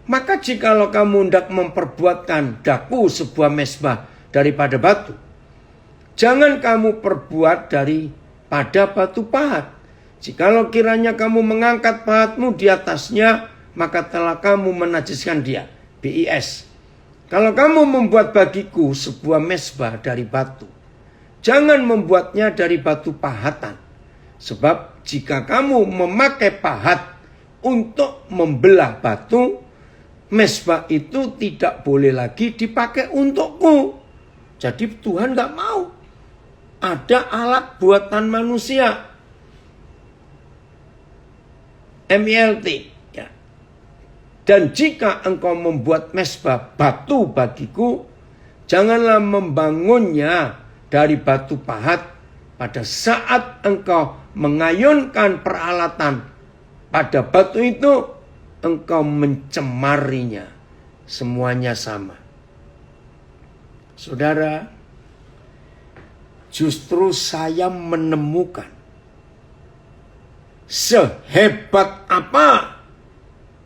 Maka jikalau kamu hendak memperbuatkan daku sebuah mezbah daripada batu, jangan kamu perbuat daripada batu pahat. Jikalau kiranya kamu mengangkat pahatmu di atasnya, maka telah kamu menajiskan dia. BIS. Kalau kamu membuat bagiku sebuah mezbah dari batu, jangan membuatnya dari batu pahatan. Sebab jika kamu memakai pahat untuk membelah batu, mezbah itu tidak boleh lagi dipakai untukku. Jadi Tuhan gak mau ada alat buatan manusia. MILT. Ya. Dan jika engkau membuat mezbah batu bagiku, janganlah membangunnya dari batu pahat. Pada saat engkau mengayunkan peralatan pada batu itu, engkau mencemarinya. Semuanya sama. Saudara, justru saya menemukan sehebat apa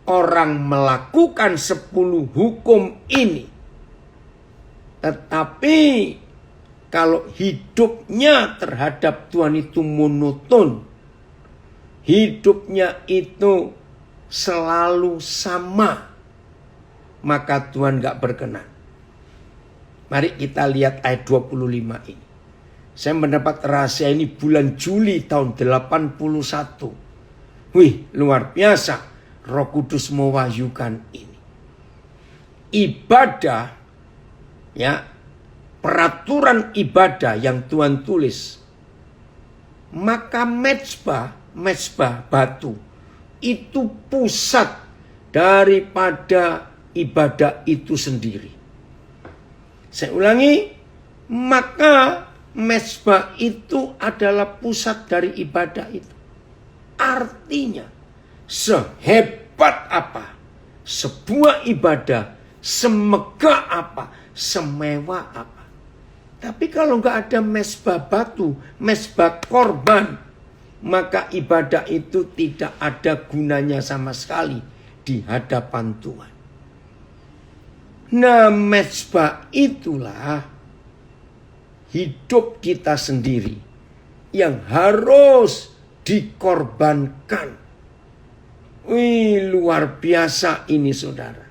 orang melakukan 10 hukum ini, tetapi kalau hidupnya terhadap Tuhan itu monoton, hidupnya itu selalu sama, maka Tuhan gak berkenan. Mari kita lihat ayat 25 ini. Saya mendapat rahasia ini bulan Juli tahun 81. Wih, luar biasa. Roh Kudus mewahyukan ini. Ibadah, ya, peraturan ibadah yang Tuhan tulis. Maka mezbah batu itu pusat daripada ibadah itu sendiri. Saya ulangi, maka mezbah itu adalah pusat dari ibadah itu. Artinya, sehebat apa sebuah ibadah, semegah apa, semewah apa, tapi kalau nggak ada mezbah batu, mezbah korban, maka ibadah itu tidak ada gunanya sama sekali di hadapan Tuhan. Nah, mezbah itulah hidup kita sendiri yang harus dikorbankan. Wih, luar biasa ini, saudara.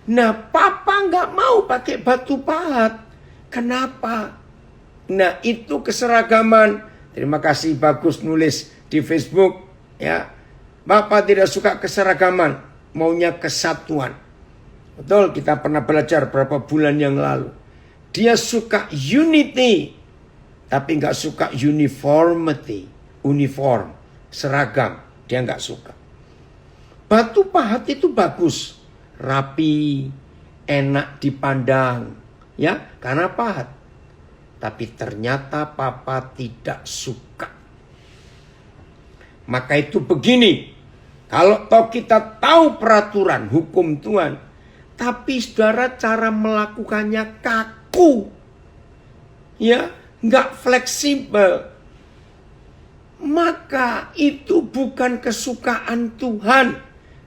Nah, Papa nggak mau pakai batu pahat. Kenapa? Nah, itu keseragaman. Terima kasih, bagus nulis di Facebook. Ya, Papa tidak suka keseragaman, maunya kesatuan. Betul, kita pernah belajar beberapa bulan yang lalu. Dia suka unity, tapi nggak suka uniformity. Uniform, seragam, dia nggak suka. Batu pahat itu bagus, rapi, enak dipandang, ya, karena pahat. Tapi ternyata papa tidak suka. Maka itu begini, kalau toh kita tahu peraturan hukum Tuhan, tapi saudara cara melakukannya kaku, ya, nggak fleksibel, maka itu bukan kesukaan Tuhan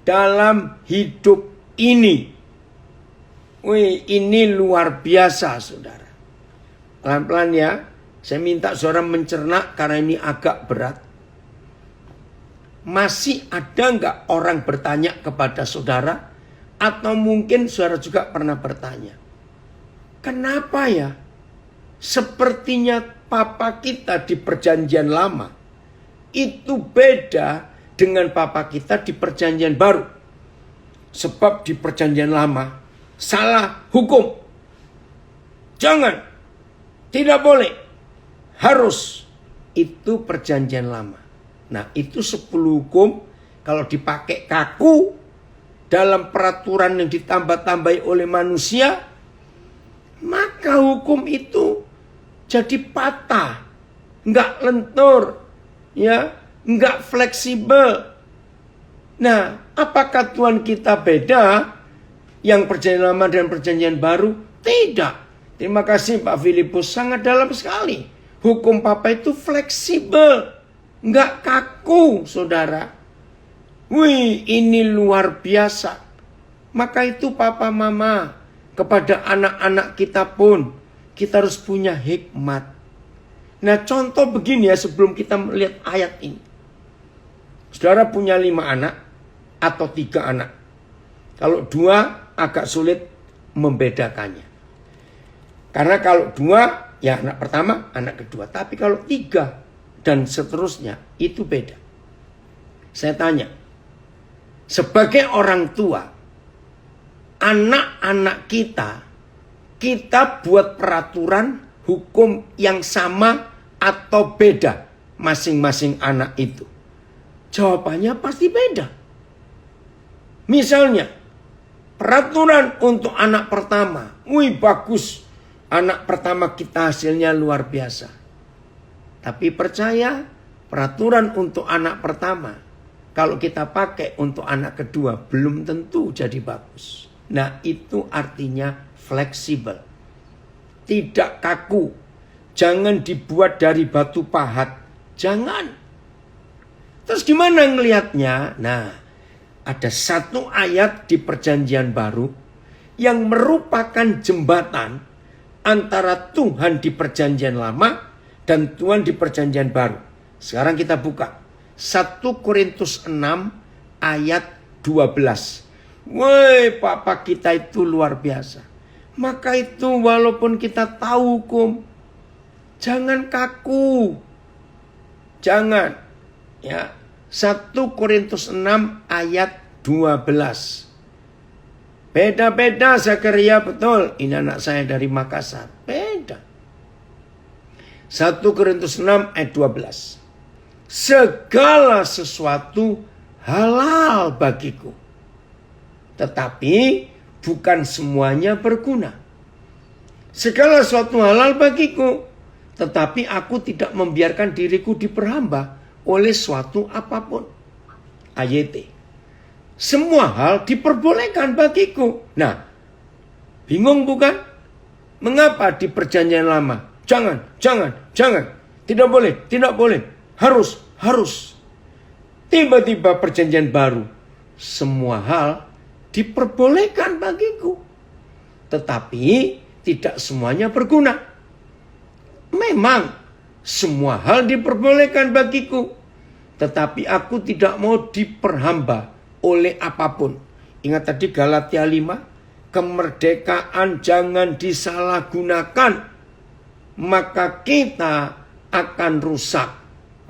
dalam hidup ini. Wih, ini luar biasa, saudara. Pelan-pelan ya, saya minta saudara mencerna karena ini agak berat. Masih ada nggak orang bertanya kepada saudara? Atau mungkin saudara juga pernah bertanya, kenapa ya sepertinya papa kita di perjanjian lama itu beda dengan papa kita di perjanjian baru? Sebab di perjanjian lama salah hukum. Jangan, tidak boleh, harus. Itu perjanjian lama. Nah, itu 10 hukum kalau dipakai kaku dalam peraturan yang ditambah-tambahi oleh manusia, maka hukum itu jadi patah, nggak lentur, ya, nggak fleksibel. Nah, apakah Tuhan kita beda yang perjanjian lama dan perjanjian baru? Tidak. Terima kasih Pak Filipus, sangat dalam sekali. Hukum papa itu fleksibel, nggak kaku, saudara. Wih, ini luar biasa. Maka itu papa mama, kepada anak-anak kita pun, kita harus punya hikmat. Nah, contoh begini ya sebelum kita melihat ayat ini. Saudara punya 5 anak atau 3 anak. Kalau 2 agak sulit membedakannya. Karena kalau 2 ya anak pertama, anak kedua. Tapi kalau 3 dan seterusnya itu beda. Saya tanya, sebagai orang tua, anak-anak kita buat peraturan hukum yang sama atau beda masing-masing anak itu? Jawabannya pasti beda. Misalnya, peraturan untuk anak pertama, wih bagus, anak pertama kita hasilnya luar biasa. Tapi percaya, peraturan untuk anak pertama, kalau kita pakai untuk anak kedua, belum tentu jadi bagus. Nah, itu artinya fleksibel. Tidak kaku. Jangan dibuat dari batu pahat. Jangan. Terus gimana ngelihatnya? Nah, ada satu ayat di perjanjian baru yang merupakan jembatan antara Tuhan di perjanjian lama dan Tuhan di perjanjian baru. Sekarang kita buka 1 Korintus 6 ayat 12. Woi, papa kita itu luar biasa. Maka itu walaupun kita tahu hukum, jangan kaku. Jangan. Ya, 1 Korintus 6 ayat 12. Beda-beda Zakaria, betul. Ini anak saya dari Makassar. Beda. 1 Korintus 6 ayat 12. Segala sesuatu halal bagiku, tetapi bukan semuanya berguna. Segala sesuatu halal bagiku, tetapi aku tidak membiarkan diriku diperhamba oleh suatu apapun. AYT. Semua hal diperbolehkan bagiku. Nah, bingung bukan? Mengapa di perjanjian lama? Jangan. Tidak boleh. Harus. Tiba-tiba perjanjian baru. Semua hal diperbolehkan bagiku. Tetapi tidak semuanya berguna. Memang semua hal diperbolehkan bagiku. Tetapi aku tidak mau diperhamba oleh apapun. Ingat tadi Galatia 5. Kemerdekaan jangan disalahgunakan. Maka kita akan rusak.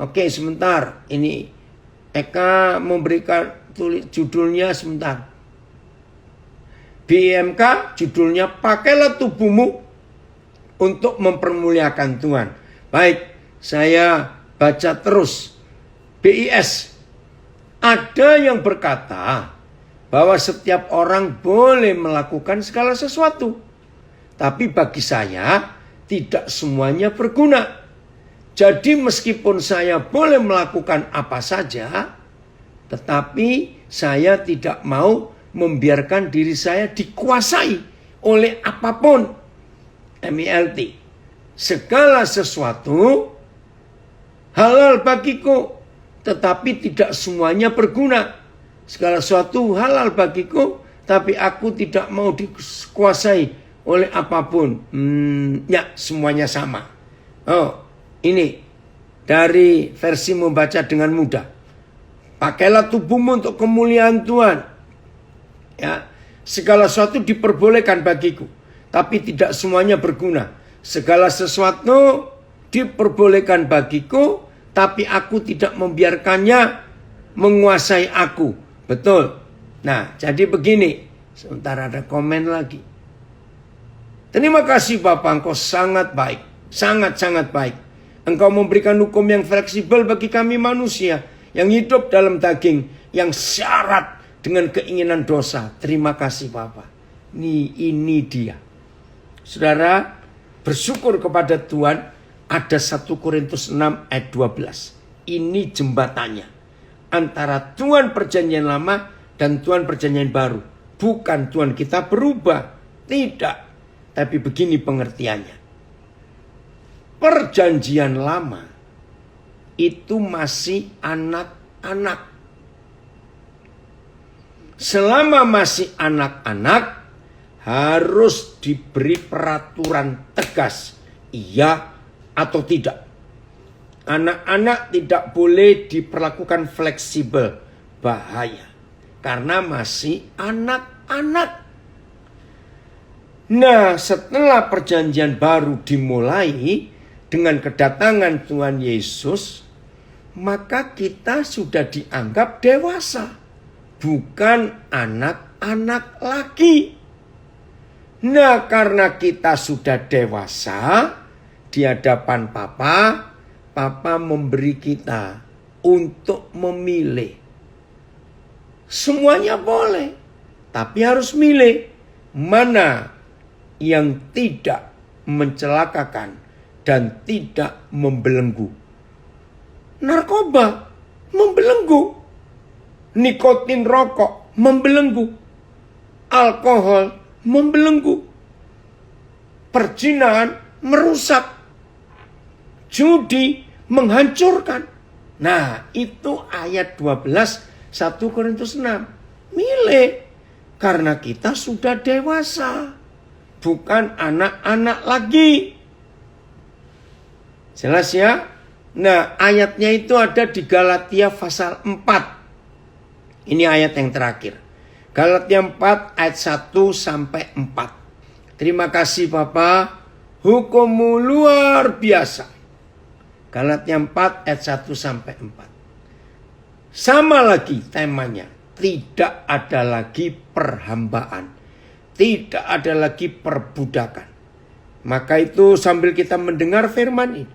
Oke, sebentar. Ini Eka memberikan judulnya sebentar. BMK judulnya pakailah tubuhmu untuk mempermuliakan Tuhan. Baik, saya baca terus. BIS, ada yang berkata bahwa setiap orang boleh melakukan segala sesuatu. Tapi bagi saya, tidak semuanya berguna. Jadi meskipun saya boleh melakukan apa saja, tetapi saya tidak mau membiarkan diri saya dikuasai oleh apapun. MILT. Segala sesuatu halal bagiku, tetapi tidak semuanya berguna. Segala sesuatu halal bagiku, tapi aku tidak mau dikuasai oleh apapun. Ya, semuanya sama. Oh, ini dari versi membaca dengan mudah. Pakailah tubuhmu untuk kemuliaan Tuhan. Ya, segala sesuatu diperbolehkan bagiku, tapi tidak semuanya berguna. Segala sesuatu diperbolehkan bagiku, tapi aku tidak membiarkannya menguasai aku. Betul. Nah, jadi begini. Sebentar ada komen lagi. Terima kasih Bapak, engkau sangat baik. Sangat-sangat baik. Engkau memberikan hukum yang fleksibel bagi kami manusia yang hidup dalam daging, yang syarat dengan keinginan dosa. Terima kasih Bapak. Ini dia. Saudara, bersyukur kepada Tuhan, ada 1 Korintus 6 ayat 12. Ini jembatannya antara Tuhan perjanjian lama dan Tuhan perjanjian baru. Bukan Tuhan kita berubah. Tidak. Tapi begini pengertiannya. Perjanjian lama itu masih anak-anak. Selama masih anak-anak, harus diberi peraturan tegas, iya atau tidak. Anak-anak tidak boleh diperlakukan fleksibel, bahaya. Karena masih anak-anak. Nah, setelah perjanjian baru dimulai dengan kedatangan Tuhan Yesus, maka kita sudah dianggap dewasa, bukan anak-anak lagi. Nah, karena kita sudah dewasa di hadapan Papa memberi kita untuk memilih. Semuanya boleh, tapi harus milih mana yang tidak mencelakakan dan tidak membelenggu. Narkoba membelenggu, nikotin rokok membelenggu, alkohol membelenggu, perzinahan merusak, judi menghancurkan. Nah, itu ayat 12 1 Korintus 6. Milih, karena kita sudah dewasa, bukan anak-anak lagi. Jelas ya? Nah, ayatnya itu ada di Galatia pasal 4. Ini ayat yang terakhir. Galatia 4 ayat 1 sampai 4. Terima kasih Bapak. Hukummu luar biasa. Galatia 4 ayat 1 sampai 4. Sama lagi temanya. Tidak ada lagi perhambaan. Tidak ada lagi perbudakan. Maka itu sambil kita mendengar firman ini,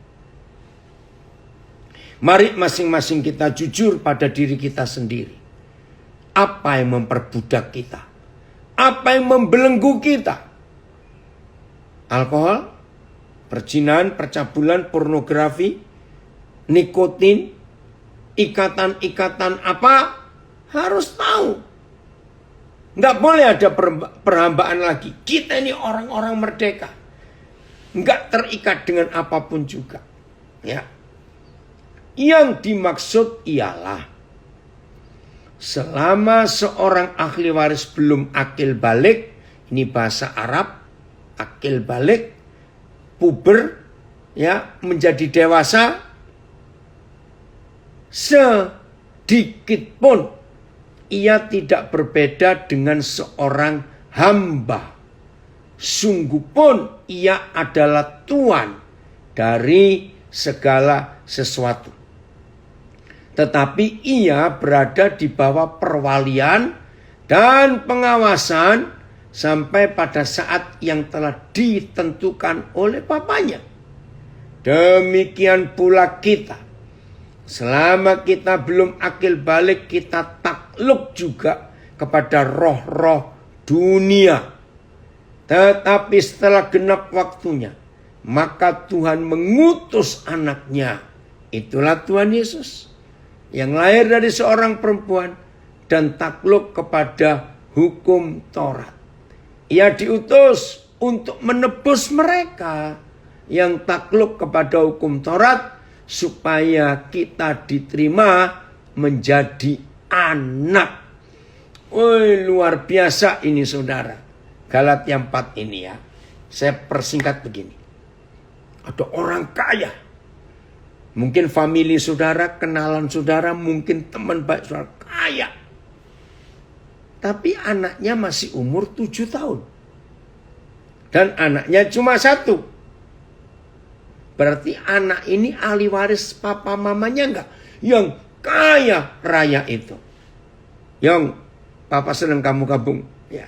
mari masing-masing kita jujur pada diri kita sendiri. Apa yang memperbudak kita? Apa yang membelenggu kita? Alkohol, perzinahan, percabulan, pornografi, nikotin, ikatan-ikatan apa? Harus tahu. Nggak boleh ada perhambaan lagi. Kita ini orang-orang merdeka. Nggak terikat dengan apapun juga. Ya. Yang dimaksud ialah selama seorang ahli waris belum akil balik, ini bahasa Arab, akil balik, puber, ya, menjadi dewasa, sedikit pun ia tidak berbeda dengan seorang hamba. Sungguh pun ia adalah tuan dari segala sesuatu. Tetapi ia berada di bawah perwalian dan pengawasan sampai pada saat yang telah ditentukan oleh papanya. Demikian pula kita. Selama kita belum akil balik, kita takluk juga kepada roh-roh dunia. Tetapi setelah genap waktunya, maka Tuhan mengutus anaknya. Itulah Tuhan Yesus yang lahir dari seorang perempuan dan takluk kepada hukum Taurat. Ia diutus untuk menebus mereka yang takluk kepada hukum Taurat, supaya kita diterima menjadi anak. Woi, luar biasa ini saudara. Galatia 4 ini ya. Saya persingkat begini. Ada orang kaya. Mungkin famili saudara, kenalan saudara, mungkin teman baik saudara kaya. Tapi anaknya masih umur 7 tahun. Dan anaknya cuma 1. Berarti anak ini ahli waris papa mamanya enggak? Yang kaya raya itu. Yang papa senang kamu gabung. Ya.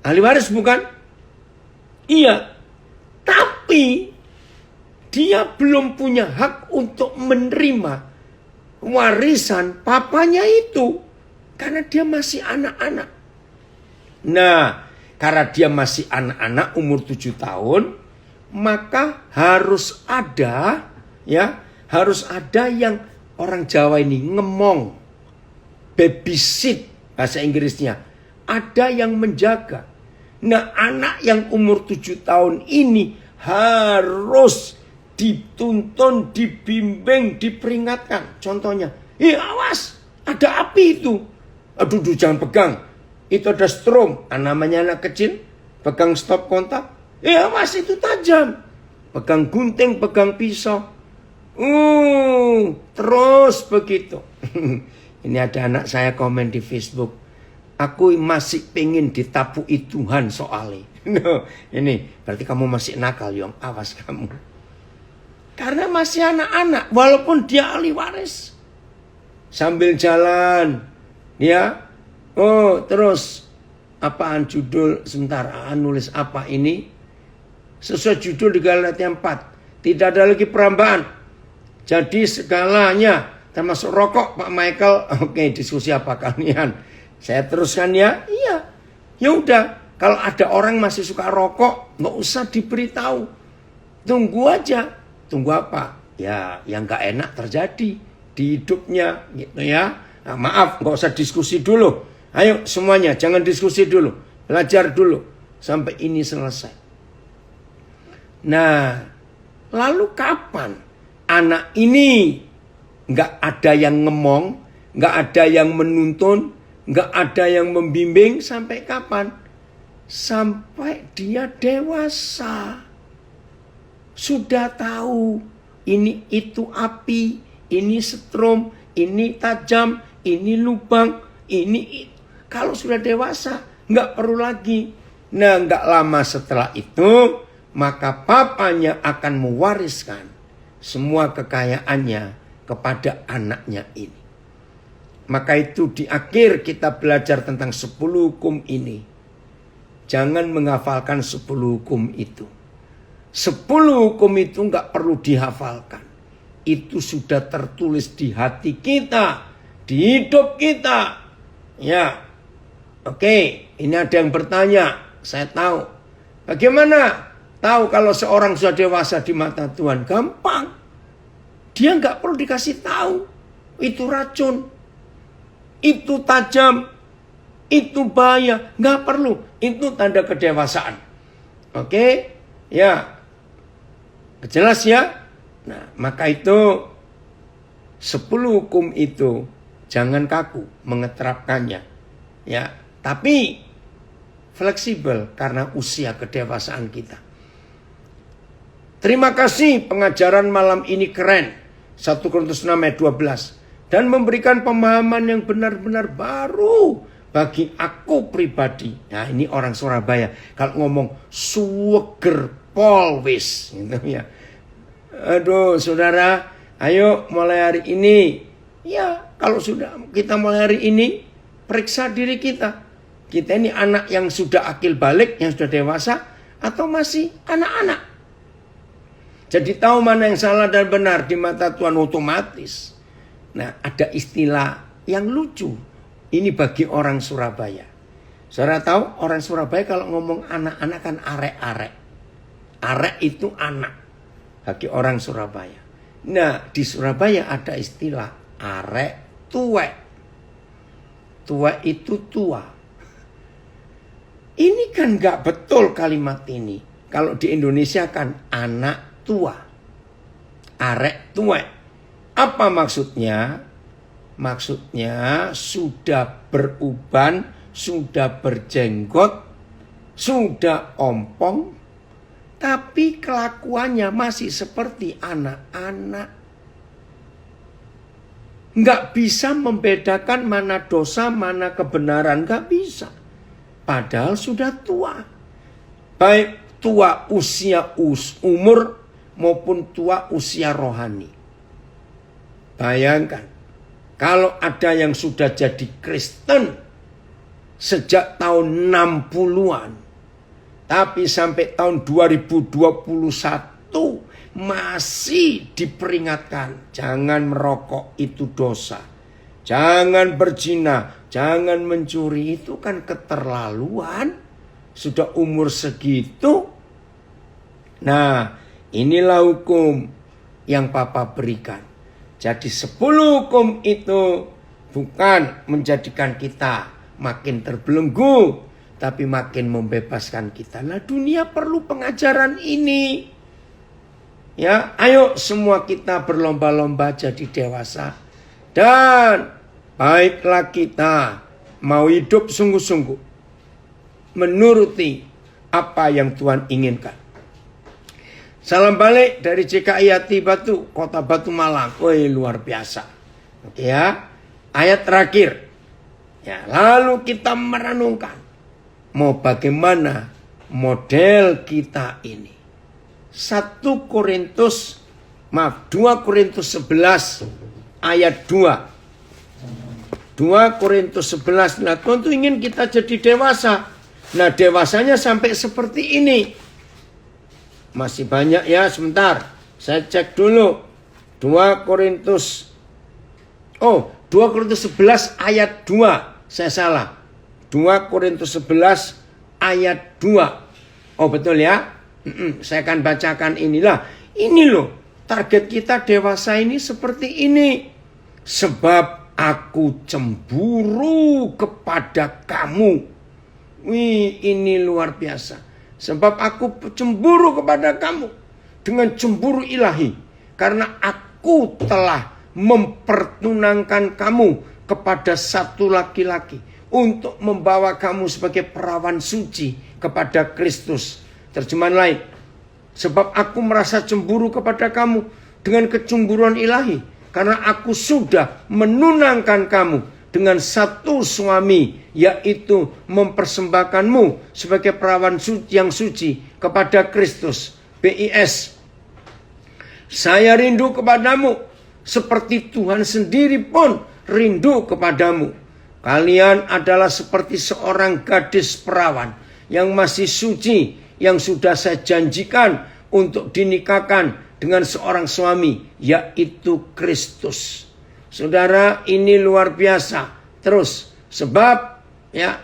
Ahli waris bukan? Iya. Tapi dia belum punya hak untuk menerima warisan papanya itu. Karena dia masih anak-anak. Nah, karena dia masih anak-anak umur 7 tahun, maka harus ada yang orang Jawa ini ngemong, babysit bahasa Inggrisnya. Ada yang menjaga. Nah, anak yang umur 7 tahun ini harus dituntun, dibimbing, diperingatkan. Contohnya, awas, ada api itu. Aduh, jangan pegang. Itu ada strom. Namanya anak kecil, pegang stop kontak. Awas, itu tajam. Pegang gunting, pegang pisau. Terus begitu. Ini ada anak saya komen di Facebook. Aku masih pengen ditapui Tuhan soalnya. Ini berarti kamu masih nakal, Yong. Awas kamu. Karena masih anak-anak. Walaupun dia ahli waris. Sambil jalan. Ya, terus apaan judul? Sebentar, nulis apa ini? Sesuai judul di Galatia 4. Tidak ada lagi perambahan. Jadi segalanya, termasuk rokok, Pak Michael. Oke, diskusi apa kalian? Saya teruskan ya. Iya, ya udah. Kalau ada orang masih suka rokok, nggak usah diberitahu. Tunggu aja. Tunggu apa? Ya, yang nggak enak terjadi di hidupnya, gitu ya. Nah, maaf, nggak usah diskusi dulu. Ayo semuanya, jangan diskusi dulu. Belajar dulu sampai ini selesai. Nah, lalu kapan anak ini nggak ada yang ngemong, nggak ada yang menuntun, nggak ada yang membimbing, sampai kapan? Sampai dia dewasa. Sudah tahu ini itu api, ini setrum, ini tajam, ini lubang, ini. Kalau sudah dewasa, nggak perlu lagi. Nah, nggak lama setelah itu, maka papanya akan mewariskan semua kekayaannya kepada anaknya ini. Maka itu di akhir kita belajar tentang 10 hukum ini. Jangan menghafalkan 10 hukum itu. 10 hukum itu nggak perlu dihafalkan. Itu sudah tertulis di hati kita, di hidup kita. Ya, oke, ini ada yang bertanya. Saya tahu. Bagaimana tahu kalau seorang sudah dewasa di mata Tuhan? Gampang. Dia nggak perlu dikasih tahu. Itu racun. Itu tajam. Itu bahaya. Nggak perlu. Itu tanda kedewasaan. Oke? Ya. Jelas ya? Nah, maka itu 10 hukum itu jangan kaku mengeterapkannya. Ya, tapi fleksibel karena usia kedewasaan kita. Terima kasih, pengajaran malam ini keren. 1 Korintus 6 ayat 12. Dan memberikan pemahaman yang benar-benar baru bagi aku pribadi. Nah, ini orang Surabaya. Kalau ngomong suweger polwis gitu ya. Aduh, saudara, ayo mulai hari ini. Ya, kalau sudah kita mulai hari ini, periksa diri kita. Kita ini anak yang sudah akil balik, yang sudah dewasa, atau masih anak-anak? Jadi tahu mana yang salah dan benar di mata Tuhan otomatis. Nah, ada istilah yang lucu. Ini bagi orang Surabaya. Saudara tahu orang Surabaya kalau ngomong anak-anak kan arek-arek. Arek itu anak bagi orang Surabaya. Nah, di Surabaya ada istilah arek tuwek. Tuwek itu tua. Ini kan gak betul kalimat ini. Kalau di Indonesia kan anak tua. Arek tuwek. Apa maksudnya? Maksudnya sudah beruban, sudah berjenggot, sudah ompong, tapi kelakuannya masih seperti anak-anak. Nggak bisa membedakan mana dosa, mana kebenaran. Nggak bisa. Padahal sudah tua. Baik tua usia umur maupun tua usia rohani. Bayangkan. Kalau ada yang sudah jadi Kristen sejak tahun 60-an. Tapi sampai tahun 2021 masih diperingatkan. Jangan merokok, itu dosa. Jangan berzina, jangan mencuri, itu kan keterlaluan. Sudah umur segitu. Nah, inilah hukum yang Papa berikan. Jadi 10 hukum itu bukan menjadikan kita makin terbelenggu, tapi makin membebaskan kita. Nah, dunia perlu pengajaran ini. Ya, ayo semua kita berlomba-lomba jadi dewasa. Dan baiklah kita mau hidup sungguh-sungguh menuruti apa yang Tuhan inginkan. Salam balik dari CKI Hati Batu, Kota Batu Malang. Woi, luar biasa. Oke ya. Ayat terakhir. Ya, lalu kita merenungkan mau bagaimana model kita ini. 2 Korintus 11 ayat 2. 2 Korintus 11. Nah, Tuhan tuh ingin kita jadi dewasa. Nah, dewasanya sampai seperti ini. Masih banyak ya, sebentar. Saya cek dulu. 2 Korintus 11 ayat 2. Saya salah. 2 Korintus 11 ayat 2. Oh, betul ya? Saya akan bacakan inilah. Ini loh, target kita dewasa ini seperti ini. Sebab aku cemburu kepada kamu. Wih, ini luar biasa. Sebab aku cemburu kepada kamu dengan cemburu ilahi. Karena aku telah mempertunangkan kamu kepada satu laki-laki. Untuk membawa kamu sebagai perawan suci kepada Kristus. Terjemahan lain. Sebab aku merasa cemburu kepada kamu dengan kecemburuan ilahi. Karena aku sudah menunangkan kamu dengan satu suami, yaitu mempersembahkanmu sebagai perawan yang suci kepada Kristus. BIS. Saya rindu kepadamu seperti Tuhan sendiri pun rindu kepadamu. Kalian adalah seperti seorang gadis perawan yang masih suci, yang sudah saya janjikan untuk dinikahkan dengan seorang suami, yaitu Kristus. Saudara, ini luar biasa. Terus, sebab ya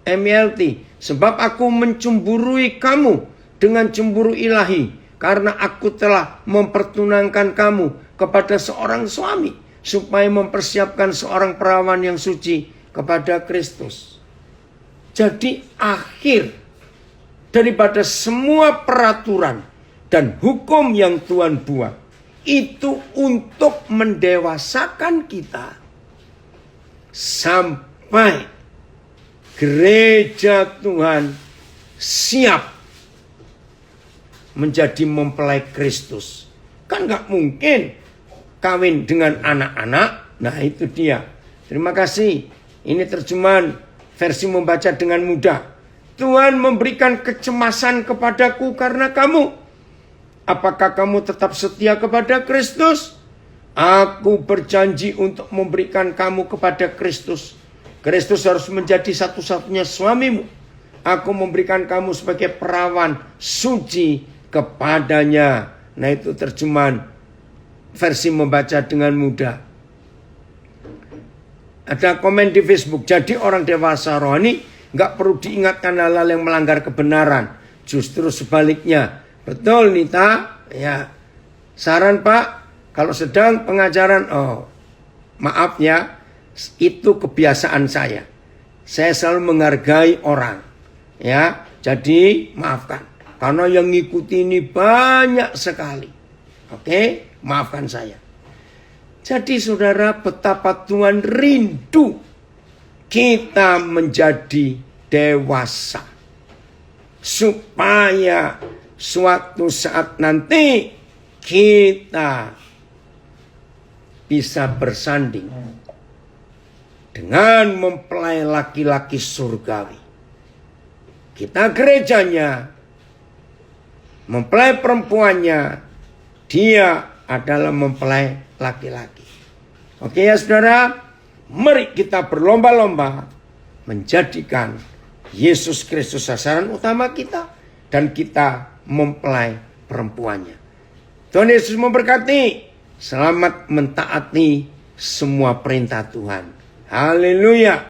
MLT, sebab aku mencemburui kamu dengan cemburu ilahi, karena aku telah mempertunangkan kamu kepada seorang suami, supaya mempersiapkan seorang perawan yang suci kepada Kristus. Jadi akhir daripada semua peraturan dan hukum yang Tuhan buat, itu untuk mendewasakan kita sampai gereja Tuhan siap menjadi mempelai Kristus. Kan gak mungkin kawin dengan anak-anak. Nah, itu dia. Terima kasih. Ini terjemahan versi membaca dengan mudah. Tuhan memberikan kecemasan kepadaku karena kamu. Apakah kamu tetap setia kepada Kristus? Aku berjanji untuk memberikan kamu kepada Kristus. Kristus harus menjadi satu-satunya suamimu. Aku memberikan kamu sebagai perawan suci kepadanya. Nah, itu terjemahan versi membaca dengan mudah. Ada komen di Facebook, jadi orang dewasa rohani nggak perlu diingatkan hal-hal yang melanggar kebenaran. Justru sebaliknya. Betul Nita? Ya. Saran Pak, kalau sedang pengajaran, maaf ya, itu kebiasaan saya. Saya selalu menghargai orang. Ya, jadi maafkan. Karena yang ngikuti ini banyak sekali. Oke, maafkan saya. Jadi saudara, betapa Tuhan rindu kita menjadi dewasa. Supaya suatu saat nanti kita bisa bersanding dengan mempelai laki-laki surgawi. Kita gerejanya, mempelai perempuannya, dia adalah mempelai laki-laki. Oke ya saudara, mari kita berlomba-lomba menjadikan Yesus Kristus sasaran utama kita dan kita mempelai perempuannya. Tuhan Yesus memberkati. Selamat mentaati semua perintah Tuhan. Haleluya.